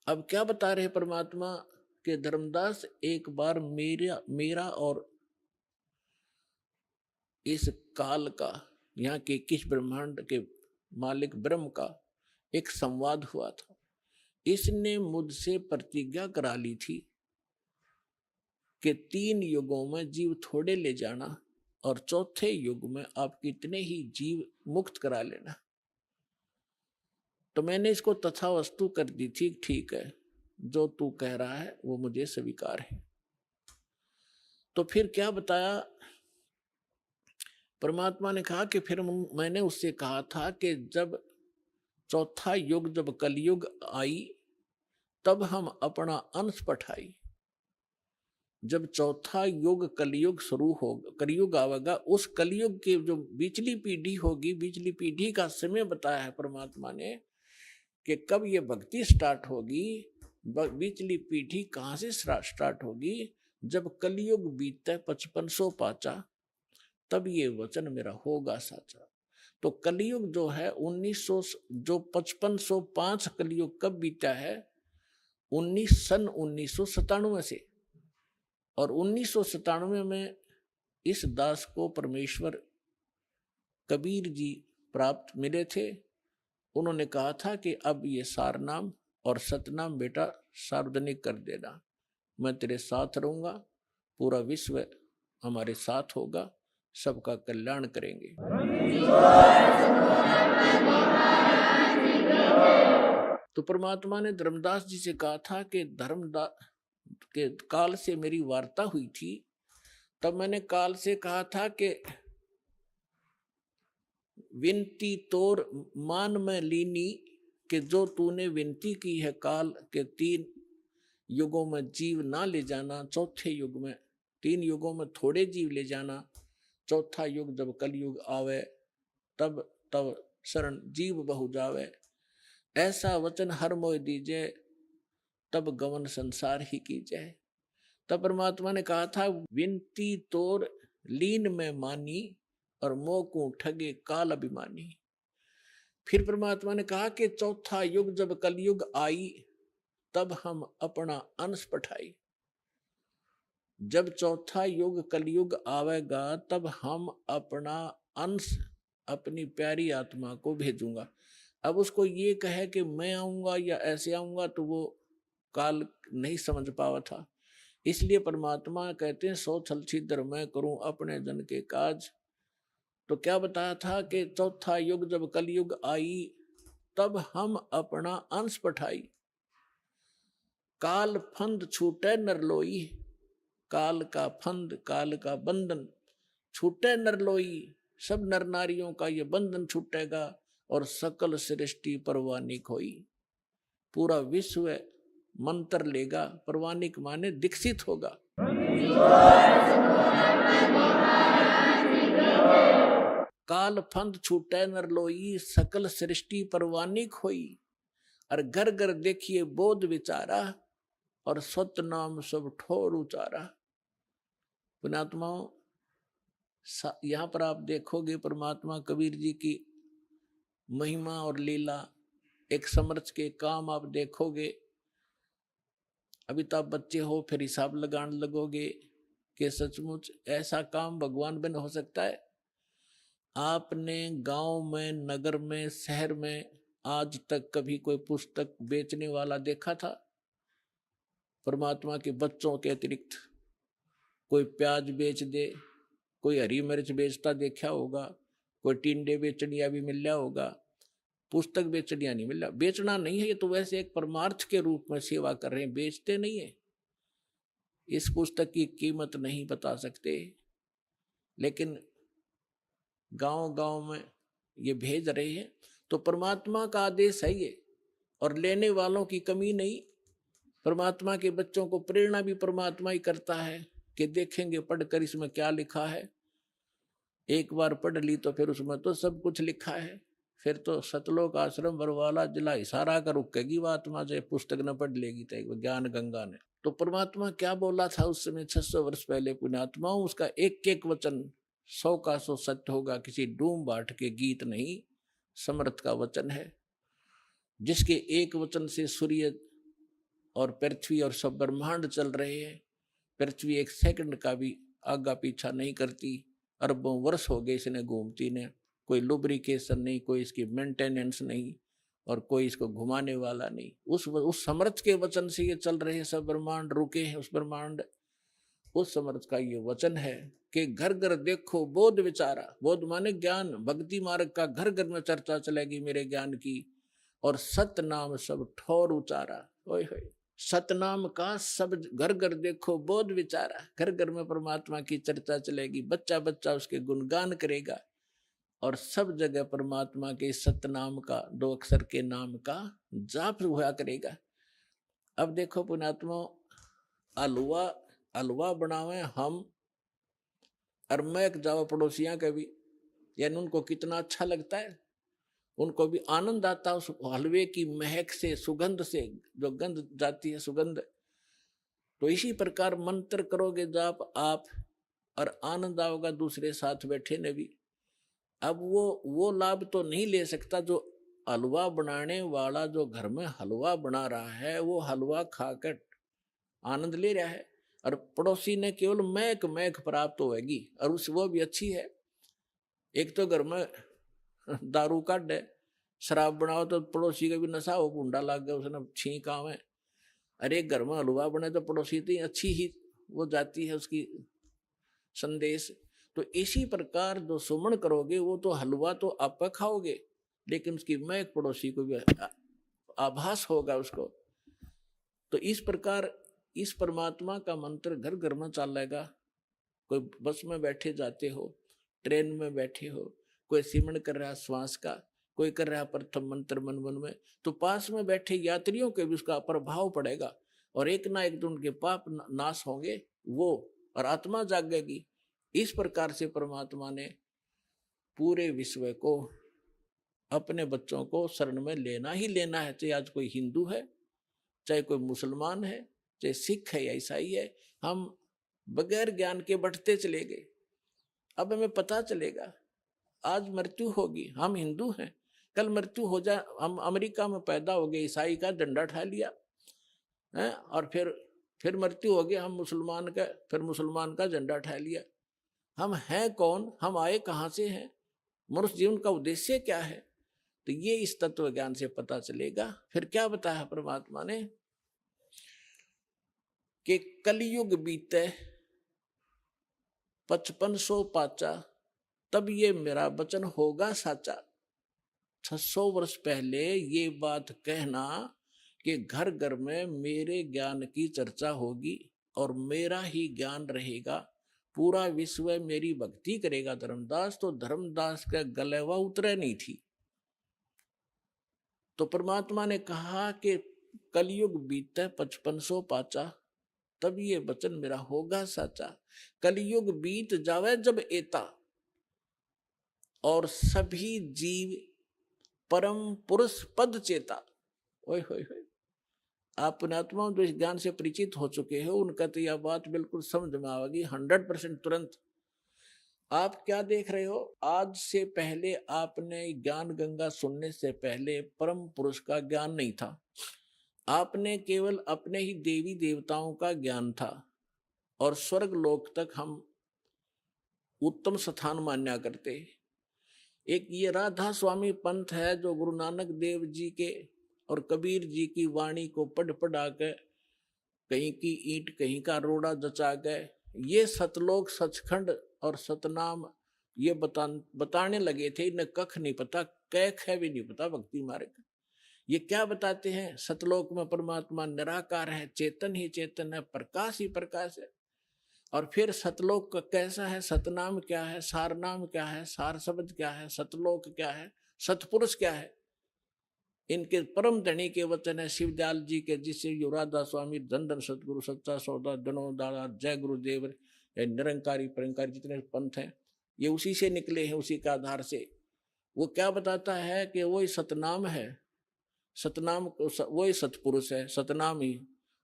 अब क्या बता रहे परमात्मा के धर्मदास, एक बार मेरा और इस काल का, यहाँ के किस ब्रह्मांड के मालिक ब्रह्म का एक संवाद हुआ था। इसने मुझसे प्रतिज्ञा करा ली थी कि 3 युगों में जीव थोड़े ले जाना और चौथे युग में आप कितने ही जीव मुक्त करा लेना। तो मैंने इसको तथा वस्तु कर दी थी, ठीक है जो तू कह रहा है वो मुझे स्वीकार है। तो फिर क्या बताया परमात्मा ने कहा कि फिर मैंने उससे कहा था कि जब चौथा युग, जब कलयुग आई तब हम अपना अंश पठाई। जब चौथा युग कलयुग शुरू होगा, कलयुग आवेगा, उस कलयुग की जो बिचली पीढ़ी होगी, बिचली पीढ़ी का समय बताया है परमात्मा ने कि कब ये भक्ति स्टार्ट होगी। बिचली पीढ़ी कहाँ से स्टार्ट होगी? जब कलयुग बीते 5500 पाचा, तब ये वचन मेरा होगा साचा। तो कलयुग जो है 1900, जो 5505 कलयुग कब बीता है? 1997 से। और 1997 में इस दास को परमेश्वर कबीर जी प्राप्त मिले थे। उन्होंने कहा था कि अब ये सार नाम और सतनाम बेटा सार्वजनिक कर देना, मैं तेरे साथ रहूंगा, पूरा विश्व हमारे साथ होगा, सबका कल्याण करेंगे। तो परमात्मा ने धर्मदास जी से कहा था कि धर्मदास के काल से मेरी वार्ता हुई थी, तब मैंने काल से कहा था कि विनती तोर मान में लीनी, कि जो तूने विनती की है काल के 3 युगों में जीव ना ले जाना, चौथे युग में 3 युगों में थोड़े जीव ले जाना, चौथा युग जब कलयुग आवे तब तब शरण जीव बहु जावे, ऐसा वचन हर मोह दीजे, तब गमन संसार ही की जाए। तब परमात्मा ने कहा था विनती तोर लीन में मानी और मोह को ठगे काल अभिमानी। फिर परमात्मा ने कहा कि चौथा युग जब कलयुग आई तब हम अपना अंश पठाई। जब चौथा युग कलयुग आवेगा तब हम अपना अंश, अपनी प्यारी आत्मा को भेजूंगा। अब उसको ये कहे कि मैं आऊंगा या ऐसे आऊंगा तो वो काल नहीं समझ पावा था। इसलिए परमात्मा कहते हैं सौ छल छिद्र मैं करूं अपने जन के काज। तो क्या बताया था कि चौथा युग जब कलयुग आई तब हम अपना अंश पठाई। काल फंद छूटे नरलोई, काल का फंद, काल का बंधन छूटे नरलोई, सब नर नारियों का ये बंधन छूटेगा और सकल सृष्टि परवानिक होई। पूरा विश्व मंत्र लेगा, परवानिक माने दीक्षित होगा। काल फंद छूटे नरलोई, सकल सृष्टि परवानिक होई। और घर घर देखिए बोध विचारा, और सत नाम सब ठोर उचारा। पुण्यात्माओं, यहाँ पर आप देखोगे परमात्मा कबीर जी की महिमा और लीला, एक समर्थ के काम आप देखोगे। अभी तो आप बच्चे हो, फिर हिसाब लगाने लगोगे कि सचमुच ऐसा काम भगवान बिन हो सकता है। आपने गांव में, नगर में, शहर में आज तक कभी कोई पुस्तक बेचने वाला देखा था? परमात्मा के बच्चों के अतिरिक्त कोई प्याज बेच दे, कोई हरी मिर्च बेचता देखा होगा, कोई टिंडे बेचनिया भी मिल रहा होगा, पुस्तक बेचनिया नहीं मिल रहा। बेचना नहीं है, ये तो वैसे एक परमार्थ के रूप में सेवा कर रहे हैं, बेचते नहीं है। इस पुस्तक की कीमत नहीं बता सकते, लेकिन गांव गांव में ये भेज रहे हैं। तो परमात्मा का आदेश है ये, और लेने वालों की कमी नहीं। परमात्मा के बच्चों को प्रेरणा भी परमात्मा ही करता है कि देखेंगे पढ़कर इसमें क्या लिखा है। एक बार पढ़ ली तो फिर उसमें तो सब कुछ लिखा है। फिर तो सतलोक आश्रम बरवाला जिला इशारा कर रुकेगी वो आत्मा, जो पुस्तक न पढ़ लेगी तो ज्ञान गंगा ने। तो परमात्मा क्या बोला था उस समय 600 वर्ष पहले पुण्यात्माओं, उसका एक एक वचन 100 का 100 सत्य होगा। किसी डूम बाट के गीत नहीं, समर्थ का वचन है, जिसके एक वचन से सूर्य और पृथ्वी और सब ब्रह्मांड चल रहे हैं। पृथ्वी एक सेकंड का भी आगा पीछा नहीं करती। अरबों वर्ष हो गए इसने घूमती ने, कोई लुब्रिकेशन नहीं, कोई इसकी मेंटेनेंस नहीं, और कोई इसको घुमाने वाला नहीं। उस समर्थ के वचन से ये चल रहे हैं, सब ब्रह्मांड रुके हैं। उस ब्रह्मांड, उस समर्थ का ये वचन है कि घर घर देखो बोध विचारा। बोध माने ज्ञान, भक्ति मार्ग का घर घर में चर्चा चलेगी मेरे ज्ञान की, और सत नाम सब ठोर उचारा। ओए होए, सतनाम का सब घर घर देखो बोध विचारा। घर घर में परमात्मा की चर्चा चलेगी, बच्चा बच्चा उसके गुणगान करेगा, और सब जगह परमात्मा के सतनाम का, 2 अक्षर के नाम का जाप हुआ करेगा। अब देखो पुण्यात्मा, हलवा बनावे हम, और महक जाओ पड़ोसियां के भी, यानी उनको कितना अच्छा लगता है, उनको भी आनंद आता है उस हलवे की महक से, सुगंध से, जो गंध जाती है सुगंध। तो इसी प्रकार मंत्र करोगे जाप आप, और आनंद आओगा दूसरे साथ बैठे ने भी। अब वो लाभ तो नहीं ले सकता जो हलवा बनाने वाला, जो घर में हलवा बना रहा है, वो हलवा खाकर आनंद ले रहा है, और पड़ोसी ने केवल महक महक प्राप्त होगी, और उस वो भी अच्छी है। एक तो घर में दारू काट है, शराब बनाओ तो पड़ोसी का भी नशा हो, गुंडा लग गया, उसने छींक आवे। अरे घर में हलवा बने तो पड़ोसी तो अच्छी ही वो जाती है उसकी संदेश। तो इसी प्रकार जो सुमन करोगे, वो तो हलवा तो आप खाओगे, लेकिन उसकी महक पड़ोसी को भी आभास होगा उसको। तो इस प्रकार इस परमात्मा का मंत्र घर घर में चलेगा। कोई बस में बैठे जाते हो, ट्रेन में बैठे हो, कोई सिमरण कर रहा श्वास का, कोई कर रहा प्रथम मंत्र मन मन में, तो पास में बैठे यात्रियों के भी उसका प्रभाव पड़ेगा, और एक ना एक दिन उनके पाप नाश होंगे वो, और आत्मा जागेगी। इस प्रकार से परमात्मा ने पूरे विश्व को, अपने बच्चों को शरण में लेना ही लेना है। चाहे आज कोई हिंदू है, चाहे कोई मुसलमान है, चाहे सिख है या ईसाई है, हम बगैर ज्ञान के बढ़ते चले गए। अब हमें पता चलेगा आज मृत्यु होगी, हम हिंदू हैं, कल मृत्यु हो जाए। हम अमेरिका में पैदा हो गए, ईसाई का झंडा उठा लिया है, और फिर मृत्यु हो गई, हम मुसलमान का, फिर मुसलमान का झंडा उठा लिया। हम हैं कौन, हम आए कहाँ से हैं, मनुष्य जीवन का उद्देश्य क्या है? तो ये इस तत्व ज्ञान से पता चलेगा। फिर क्या बताया परमात्मा ने कि कलयुग बीते 5500 पाचा, तब ये मेरा वचन होगा साचा। 600 वर्ष पहले ये बात कहना कि घर घर में मेरे ज्ञान की चर्चा होगी और मेरा ही ज्ञान रहेगा, पूरा विश्व मेरी भक्ति करेगा धर्मदास, तो धर्मदास का गलेवा उतरे नहीं थी। तो परमात्मा ने कहा कि कलयुग बीते 5500 पाचा, तब ये वचन मेरा होगा साचा। कलयुग बीत जावे जब एता, और सभी जीव परम पुरुष पद चेता। ओए होए होए, आप पुण्यात्मा जो इस ज्ञान से परिचित हो चुके हो, उनका तो यह बात बिल्कुल समझ में आएगी 100% तुरंत। आप क्या देख रहे हो? आज से पहले आपने ज्ञान गंगा सुनने से पहले परम पुरुष का ज्ञान नहीं था। आपने केवल अपने ही देवी देवताओं का ज्ञान था, और स्वर्ग लोक तक हम उत्तम स्थान मान्या करते। एक ये राधा स्वामी पंथ है जो गुरु नानक देव जी के और कबीर जी की वाणी को पढ़ पढ़ा के कहीं की ईंट कहीं का रोड़ा जचा गए, ये सतलोक सचखंड और सतनाम ये बताने लगे थे। इन्हें कख नहीं पता, कैख है भी नहीं पता भक्ति मार्ग। ये क्या बताते हैं? सतलोक में परमात्मा निराकार है, चेतन ही चेतन है, प्रकाश ही प्रकाश है। और फिर सतलोक का कैसा है, सतनाम क्या है, सार नाम क्या है, सार शब्द क्या है, सतलोक क्या है, सतपुरुष क्या है, इनके परम धनी के वचन है शिवदयाल जी के, जिससे युवराधा स्वामी धन धन सतगुरु सच्चा सौदा धनो दादा जय गुरुदेव निरंकारी परंकारी जितने पंथ हैं ये उसी से निकले हैं, उसी के आधार से। वो क्या बताता है कि वही सतनाम है, सतनाम वही सतपुरुष है, सतनाम ही,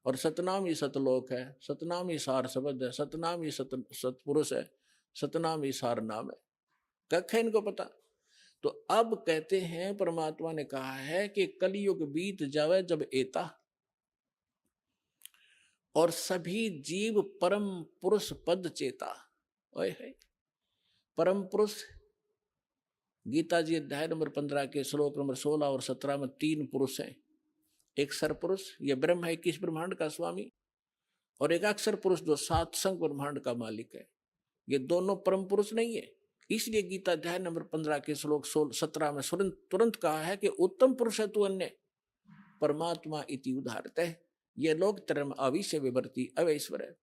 और सतनाम ही सतलोक है, सतनाम ही सार शब्द है, सतनाम ही सतपुरुष है, सतनाम ही सार नाम है। कख है इनको पता। तो अब कहते हैं परमात्मा ने कहा है कि कलयुग बीत जावे जब एता, और सभी जीव परम पुरुष पद चेता। ओए है परम पुरुष, गीता जी अध्याय नंबर 15 के श्लोक नंबर 16 और 17 में 3 पुरुष हैं। एक सरपुरुष, यह ब्रह्म है 21 ब्रह्मांड का स्वामी, और एक अक्षर पुरुष जो 7 संग ब्रह्मांड का मालिक है। ये दोनों परम पुरुष नहीं है। इसलिए गीता अध्याय नंबर 15 के श्लोक 17 में तुरंत कहा है कि उत्तम पुरुष है तू अन्य परमात्मा इति उदाहरते, ये लोग तरम अविश्य विवर्ती अवैश्वर है,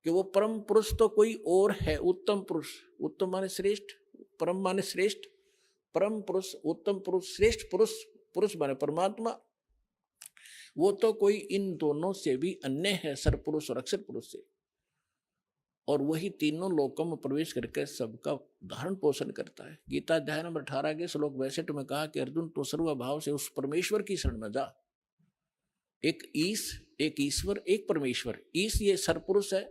कि वो परम पुरुष तो कोई और है। उत्तम पुरुष, उत्तम माने श्रेष्ठ, परम माने श्रेष्ठ, परम पुरुष उत्तम पुरुष, श्रेष्ठ पुरुष, पुरुष माने परमात्मा, वो तो कोई इन दोनों से भी अन्य है, सरपुरुष और अक्षर पुरुष से। और वही तीनों लोकों में प्रवेश करके सबका धारण पोषण करता है। गीता अध्याय नंबर 18 के श्लोक 62 में कहा कि अर्जुन तो सर्वभाव से उस परमेश्वर की शरण में जा। एक ईश, एक ईश्वर, एक परमेश्वर। ईश ये सरपुरुष है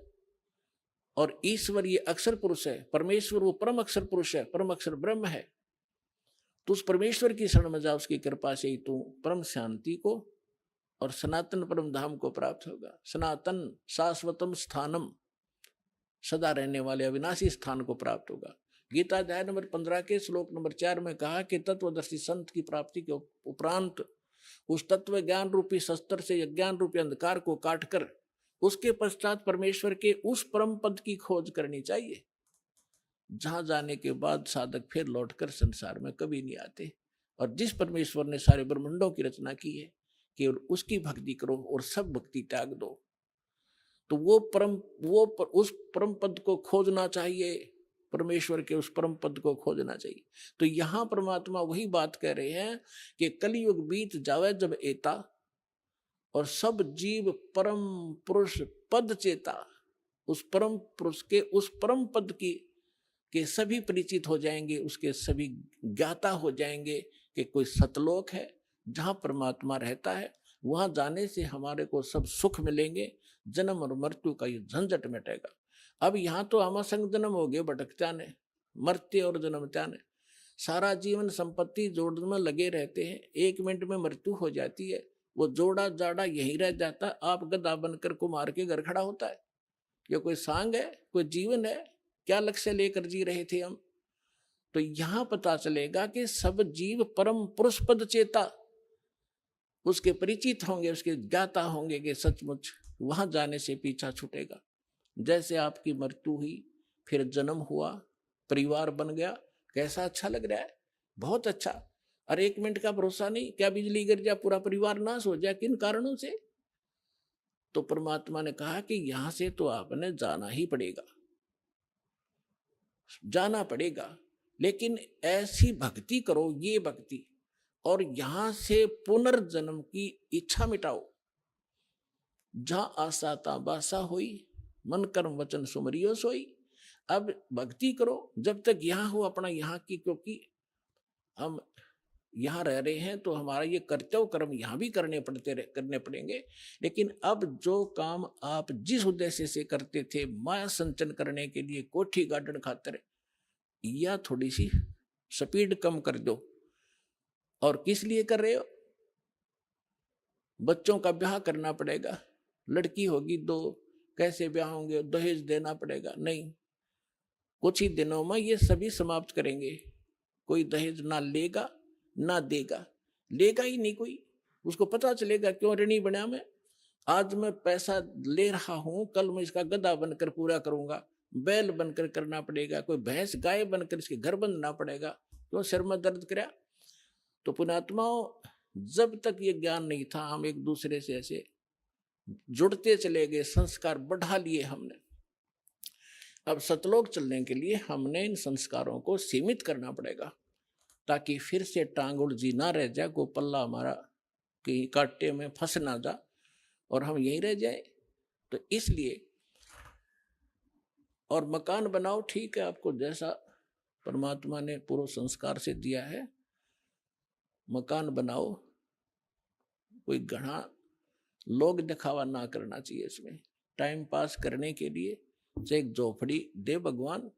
और ईश्वर ये अक्षर पुरुष है। परमेश्वर वो परम अक्षर पुरुष है, परम अक्षर ब्रह्म है। तो उस परमेश्वर की शरण में जा, उसकी कृपा से ही तू परम शांति को और सनातन परम धाम को प्राप्त होगा। सनातन शाश्वतम स्थानम, सदा रहने वाले अविनाशी स्थान को प्राप्त होगा। गीता अध्याय नंबर 15 के श्लोक नंबर 4 में कहा कि तत्वदर्शी संत की प्राप्ति के उपरांत उस तत्व ज्ञान रूपी शस्त्र से अज्ञान रूपी अंधकार को काटकर उसके पश्चात परमेश्वर के उस परम पद की खोज करनी चाहिए, जहां जाने के बाद साधक फिर लौटकर संसार में कभी नहीं आते। और जिस परमेश्वर ने सारे ब्रह्मांडों की रचना की है, केवल उसकी भक्ति करो और सब भक्ति त्याग दो। तो उस परम पद को खोजना चाहिए, परमेश्वर के उस परम पद को खोजना चाहिए। तो यहां परमात्मा वही बात कह रहे हैं कि कलयुग बीत जावे जब एता, और सब जीव परम पुरुष पद चेता, उस परम पुरुष के उस परम पद की के सभी परिचित हो जाएंगे, उसके सभी ज्ञाता हो जाएंगे कि कोई सतलोक है जहां परमात्मा रहता है। वहां जाने से हमारे को सब सुख मिलेंगे, जन्म और मृत्यु का ये झंझट मिटेगा। अब यहाँ तो आमा संग जन्म हो गए भटकत्या ने, मरते और जन्मत्या ने। सारा जीवन संपत्ति जोड़ने में लगे रहते हैं, 1 मिनट में मृत्यु हो जाती है, वो जोड़ा जाड़ा यहीं रह जाता, आप गधा बनकर कुम्हार के घर खड़ा होता है। ये कोई सांग है, कोई जीवन है? क्या लक्ष्य लेकर जी रहे थे हम? तो यहां पता चलेगा कि सब जीव परम पुरुष पद चेता, उसके परिचित होंगे, उसके ज्ञाता होंगे कि सचमुच वहां जाने से पीछा छूटेगा। जैसे आपकी मृत्यु हुई, फिर जन्म हुआ, परिवार बन गया, कैसा अच्छा लग रहा है, बहुत अच्छा। और 1 मिनट का भरोसा नहीं, क्या बिजली गिर जाए पूरा परिवार नाश हो जाए, किन कारणों से? तो परमात्मा ने कहा कि यहां से तो आपने जाना ही पड़ेगा, जाना पड़ेगा, लेकिन ऐसी भक्ति करो, ये भक्ति, और यहां से पुनर्जन्म की इच्छा मिटाओ। जहां आशा ता बासा होई, मन कर्म वचन सुमरियो सोई। अब भक्ति करो जब तक यहां हो अपना यहाँ की, क्योंकि हम यहाँ रह रहे हैं तो हमारा ये कर्तव्य कर्म यहाँ भी करने पड़ेंगे। लेकिन अब जो काम आप जिस उद्देश्य से करते थे, माया संचन करने के लिए, कोठी गार्डन खातर, या थोड़ी सी स्पीड कम कर दो। और किस लिए कर रहे हो? बच्चों का ब्याह करना पड़ेगा, लड़की होगी 2, कैसे ब्याह होंगे, दहेज देना पड़ेगा। नहीं, कुछ ही दिनों में ये सभी समाप्त करेंगे। कोई दहेज ना लेगा ना देगा, लेगा ही नहीं कोई। उसको पता चलेगा क्यों ऋणी बना मैं, आज मैं पैसा ले रहा हूं, कल मैं इसका गधा बनकर पूरा करूंगा, बैल बनकर करना पड़ेगा, कोई भैंस गाय बनकर इसके घर बंधना पड़ेगा, क्यों सिर में दर्द करा। तो पुण्यात्माओं, जब तक ये ज्ञान नहीं था, हम एक दूसरे से ऐसे जुड़ते चले गए, संस्कार बढ़ा लिए हमने। अब सतलोक चलने के लिए हमने इन संस्कारों को सीमित करना पड़ेगा, ताकि फिर से टांग उलझी ना रह जाए, को पल्ला हमारा कहीं कांटे में फंस ना जा और हम यहीं रह जाए। तो इसलिए, और मकान बनाओ, ठीक है, आपको जैसा परमात्मा ने पूर्व संस्कार से दिया है, मकान बनाओ, कोई घना लोग दिखावा ना करना चाहिए इसमें। टाइम पास करने के लिए चाहे एक झोपड़ी दे भगवान,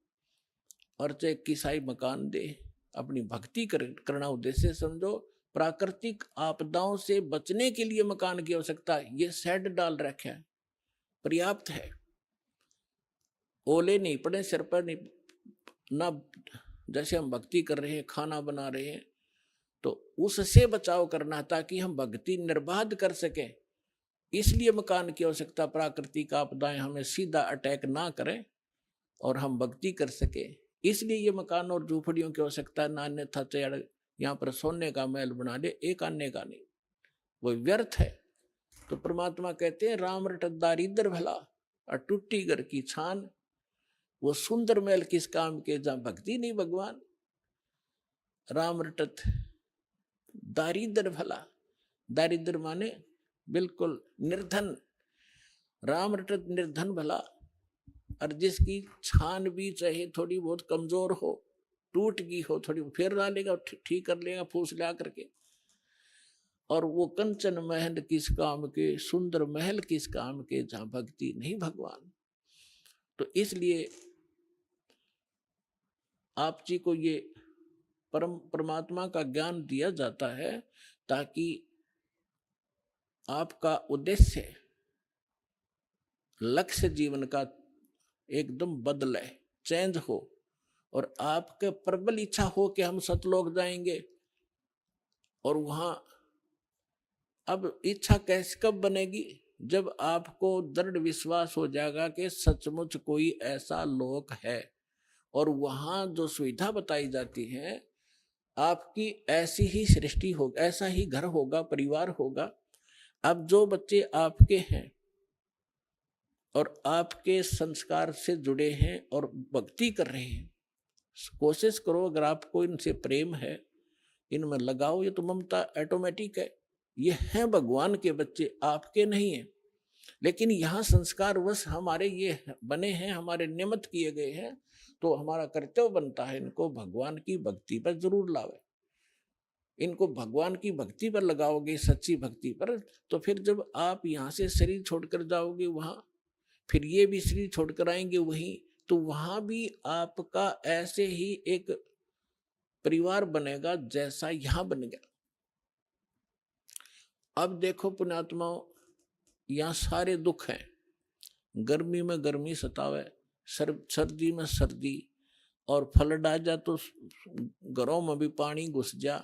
और चाहे किसाई मकान दे, अपनी भक्ति करना उद्देश्य समझो। प्राकृतिक आपदाओं से बचने के लिए मकान की आवश्यकता है, ये शेड डाल रखा है, पर्याप्त है। ओले नहीं पड़े सिर पर, नहीं ना, जैसे हम भक्ति कर रहे हैं, खाना बना रहे हैं, तो उससे बचाव करना, ताकि हम भक्ति निर्बाध कर सकें। इसलिए मकान की आवश्यकता, प्राकृतिक आपदाएं हमें सीधा अटैक ना करें और हम भक्ति कर सके, इसलिए ये मकान और झूपड़ियों की आवश्यकता है। नान्य था चढ़, यहाँ पर सोने का महल बना ले, एक आने का नहीं, वो व्यर्थ है। तो परमात्मा कहते हैं, राम रटत दारिद्र भला और टूटी घर की छान। वो सुंदर महल किस काम के जहां भक्ति नहीं भगवान। राम रटत दारिद्र भला, दारिद्र माने बिल्कुल निर्धन, राम रटत निर्धन भला। और जिसकी छान भी चाहे थोड़ी बहुत कमजोर हो, टूट गई हो, थोड़ी फिर डालेगा, ठीक कर लेगा फूस ला करके। और वो कंचन महल किस काम के, सुंदर महल किस काम के, जहां भक्ति नहीं भगवान। तो इसलिए आप जी को ये परमात्मा का ज्ञान दिया जाता है, ताकि आपका उद्देश्य, लक्ष्य जीवन का एकदम बदले, चेंज हो, और आपके प्रबल इच्छा हो कि हम सतलोक जाएंगे। और वहां अब इच्छा कैसे कब बनेगी? जब आपको दृढ़ विश्वास हो जाएगा कि सचमुच कोई ऐसा लोक है, और वहां जो सुविधा बताई जाती है, आपकी ऐसी ही सृष्टि होगी, ऐसा ही घर होगा, परिवार होगा। अब जो बच्चे आपके हैं और आपके संस्कार से जुड़े हैं और भक्ति कर रहे हैं, कोशिश करो, अगर आपको इनसे प्रेम है, इनमें लगाओ। ये तो ममता ऑटोमेटिक है, ये हैं भगवान के बच्चे, आपके नहीं है। लेकिन यहाँ संस्कार वश हमारे ये बने हैं, हमारे नियमित किए गए हैं, तो हमारा कर्तव्य बनता है इनको भगवान की भक्ति पर जरूर लावे। इनको भगवान की भक्ति पर लगाओगे, सच्ची भक्ति पर, तो फिर जब आप यहाँ से शरीर छोड़कर जाओगे वहां, फिर ये भी शरीर छोड़कर आएंगे वहीं, तो वहां भी आपका ऐसे ही एक परिवार बनेगा जैसा यहां बन गया। अब देखो पुण्यात्माओं, यहां सारे दुख हैं। गर्मी में गर्मी सतावे, सर्दी में सर्दी, और फ्लड आ जा तो घरों में भी पानी घुस जा,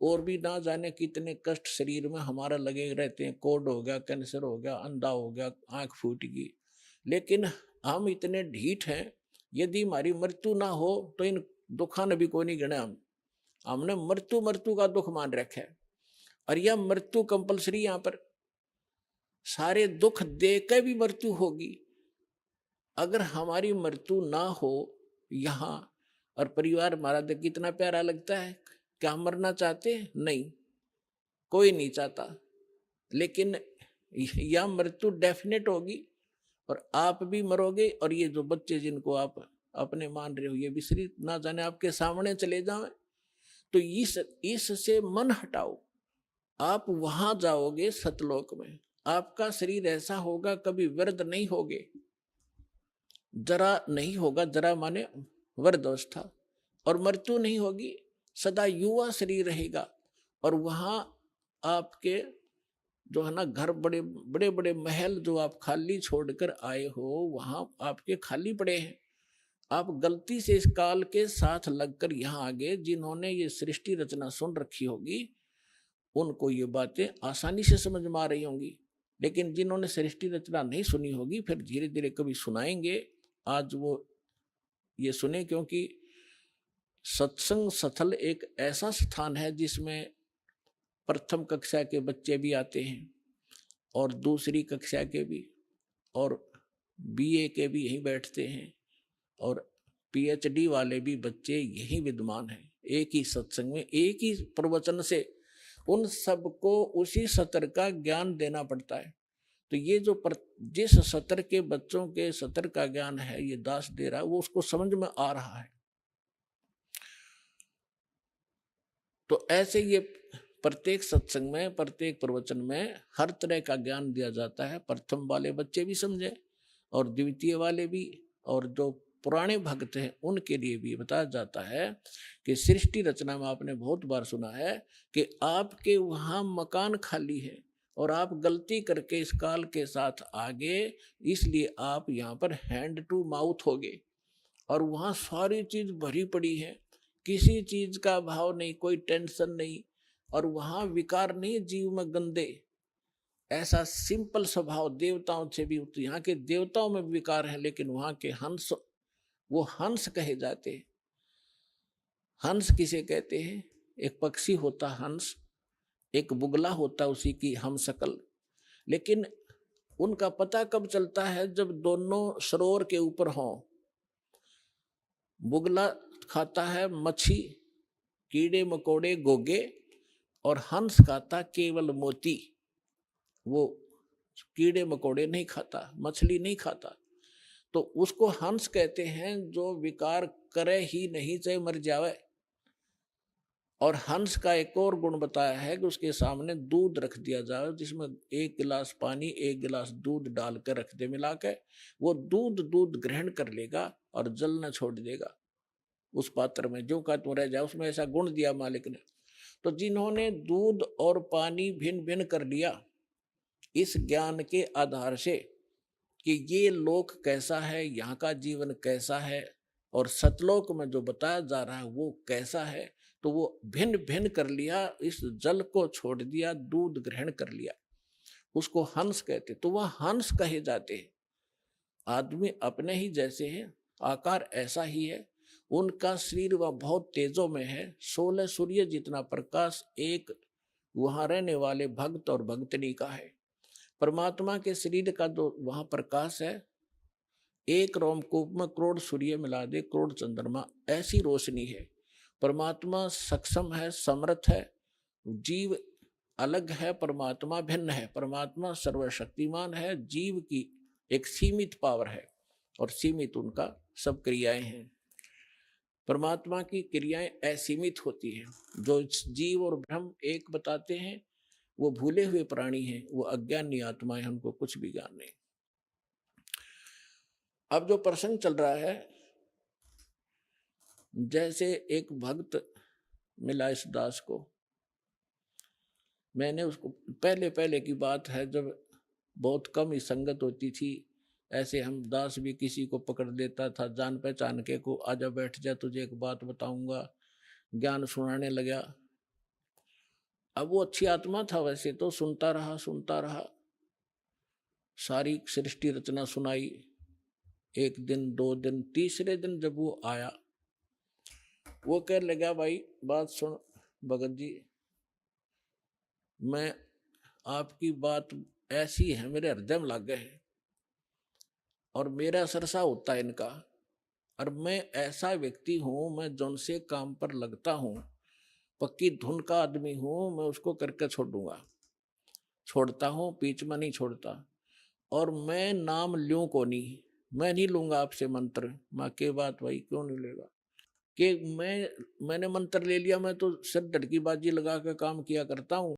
और भी ना जाने कितने कष्ट शरीर में हमारा लगे रहते हैं। कोढ़ हो गया, कैंसर हो गया, अंधा हो गया, आंख फूट गई। लेकिन हम इतने ढीठ हैं, यदि हमारी मृत्यु ना हो तो इन दुखा ने भी कोई नहीं गिना। हमने मृत्यु मृत्यु का दुख मान रखा है, और यह मृत्यु कंपलसरी, यहाँ पर सारे दुख दे के भी मृत्यु होगी। अगर हमारी मृत्यु ना हो यहाँ, और परिवार हमारा देख कितना प्यारा लगता है, क्या हम मरना चाहते हैं? नहीं, कोई नहीं चाहता। लेकिन यह मृत्यु डेफिनेट होगी, और आप भी मरोगे, और ये जो बच्चे जिनको आप अपने मान रहे हो, ये विसरित ना जाने आपके सामने चले जाएं। तो इससे मन हटाओ, आप वहां जाओगे सतलोक में। आपका शरीर ऐसा होगा, कभी वृद्ध नहीं होगे, जरा नहीं होगा, जरा माने वृद्धावस्था, और मृत्यु नहीं होगी, सदा युवा शरीर रहेगा। और वहां आपके जो है ना घर, बड़े बड़े बड़े महल जो आप खाली छोड़कर आए हो, वहां आपके खाली पड़े हैं। आप गलती से इस काल के साथ लगकर यहाँ आ गए। जिन्होंने ये सृष्टि रचना सुन रखी होगी उनको ये बातें आसानी से समझ में आ रही होंगी, लेकिन जिन्होंने सृष्टि रचना नहीं सुनी होगी फिर धीरे धीरे कभी सुनाएंगे। आज वो ये सुने, क्योंकि सत्संग स्थल एक ऐसा स्थान है जिसमें प्रथम कक्षा के बच्चे भी आते हैं, और दूसरी कक्षा के भी, और बीए के भी यहीं बैठते हैं, और पीएचडी वाले भी बच्चे यहीं विद्यमान हैं। एक ही सत्संग में, एक ही प्रवचन से उन सबको उसी सत्र का ज्ञान देना पड़ता है। तो ये जो जिस सत्र के बच्चों के सत्र का ज्ञान है ये दास दे रहा है, वो उसको समझ में आ रहा है। तो ऐसे ये प्रत्येक सत्संग में, प्रत्येक प्रवचन में हर तरह का ज्ञान दिया जाता है। प्रथम वाले बच्चे भी समझे, और द्वितीय वाले भी, और जो पुराने भक्त हैं उनके लिए भी बताया जाता है कि सृष्टि रचना में आपने बहुत बार सुना है कि आपके वहां मकान खाली है, और आप गलती करके इस काल के साथ आगे, इसलिए आप यहाँ पर हैंड टू माउथ हो गए, और वहां सारी चीज भरी पड़ी है, किसी चीज का भाव नहीं, कोई टेंशन नहीं, और वहां विकार नहीं जीव में गंदे। ऐसा सिंपल स्वभाव देवताओं से भी, यहाँ के देवताओं में विकार है, लेकिन वहां के हंस, वो हंस कहे जाते हैं। हंस किसे कहते हैं? एक पक्षी होता हंस, एक बुगला होता उसी की हम शकल। लेकिन उनका पता कब चलता है? जब दोनों सरोवर के ऊपर हों। बुगला खाता है मच्छी, कीड़े मकोड़े, गोगे, और हंस खाता केवल मोती। वो कीड़े मकोड़े नहीं खाता, मछली नहीं खाता, तो उसको हंस कहते हैं, जो विकार करे ही नहीं चाहे मर जावे। और हंस का एक और गुण बताया है कि उसके सामने दूध रख दिया जाए, जिसमें 1 गिलास पानी 1 गिलास दूध डालकर रख दे मिला के, वो दूध ग्रहण कर लेगा और जल न छोड़ देगा उस पात्र में, जो का तुम रह जाए। उसमें ऐसा गुण दिया मालिक ने। तो जिन्होंने दूध और पानी भिन्न भिन्न कर लिया इस ज्ञान के आधार से कि ये लोक कैसा है, यहाँ का जीवन कैसा है, और सतलोक में जो बताया जा रहा है वो कैसा है, तो वो भिन्न भिन्न कर लिया, इस जल को छोड़ दिया, दूध ग्रहण कर लिया, उसको हंस कहते। तो वह हंस कहे जाते हैं। आदमी अपने ही जैसे हैं, आकार ऐसा ही है, उनका शरीर वह बहुत तेजों में है। 16 सूर्य जितना प्रकाश एक वहां रहने वाले भक्त और भक्तनी का है। परमात्मा के शरीर का जो वहां प्रकाश है, एक रोमकूप में करोड़ सूर्य मिला दे, करोड़ चंद्रमा, ऐसी रोशनी है। परमात्मा सक्षम है, समर्थ है। जीव अलग है, परमात्मा भिन्न है। परमात्मा सर्वशक्तिमान है, जीव की एक सीमित पावर है, और सीमित उनका सब क्रियाएं हैं। परमात्मा की क्रियाएं असीमित होती हैं। जो जीव और ब्रह्म एक बताते हैं वो भूले हुए प्राणी हैं, वो अज्ञानी आत्माएं, उनको कुछ भी ज्ञान नहीं। अब जो प्रसंग चल रहा है, जैसे एक भक्त मिला इस दास को। मैंने उसको, पहले पहले की बात है, जब बहुत कम ही संगत होती थी, ऐसे हम दास भी किसी को पकड़ लेता था जान पहचान के को, आजा बैठ जा तुझे एक बात बताऊंगा, ज्ञान सुनाने लगा। अब वो अच्छी आत्मा था वैसे तो, सुनता रहा, सारी सृष्टि रचना सुनाई। एक दिन, 2 दिन, तीसरे दिन जब वो आया, वो कह लगा, भाई बात सुन भगत जी, मैं आपकी बात ऐसी है, मेरे हृदय में लग गए है और मेरा सरसा होता है इनका, और मैं ऐसा व्यक्ति हूं, मैं जौन से काम पर लगता हूं, पक्की धुन का आदमी हूं, मैं उसको करके छोड़ूंगा, छोड़ता हूं, बीच में नहीं छोड़ता। और मैं नाम लूं को नहीं, मैं नहीं लूंगा आपसे मंत्र। माँ के बात भाई क्यों नहीं लेगा, कि मैंने मंत्र ले लिया, मैं तो सिर धड़की बाजी लगा के काम किया करता हूं।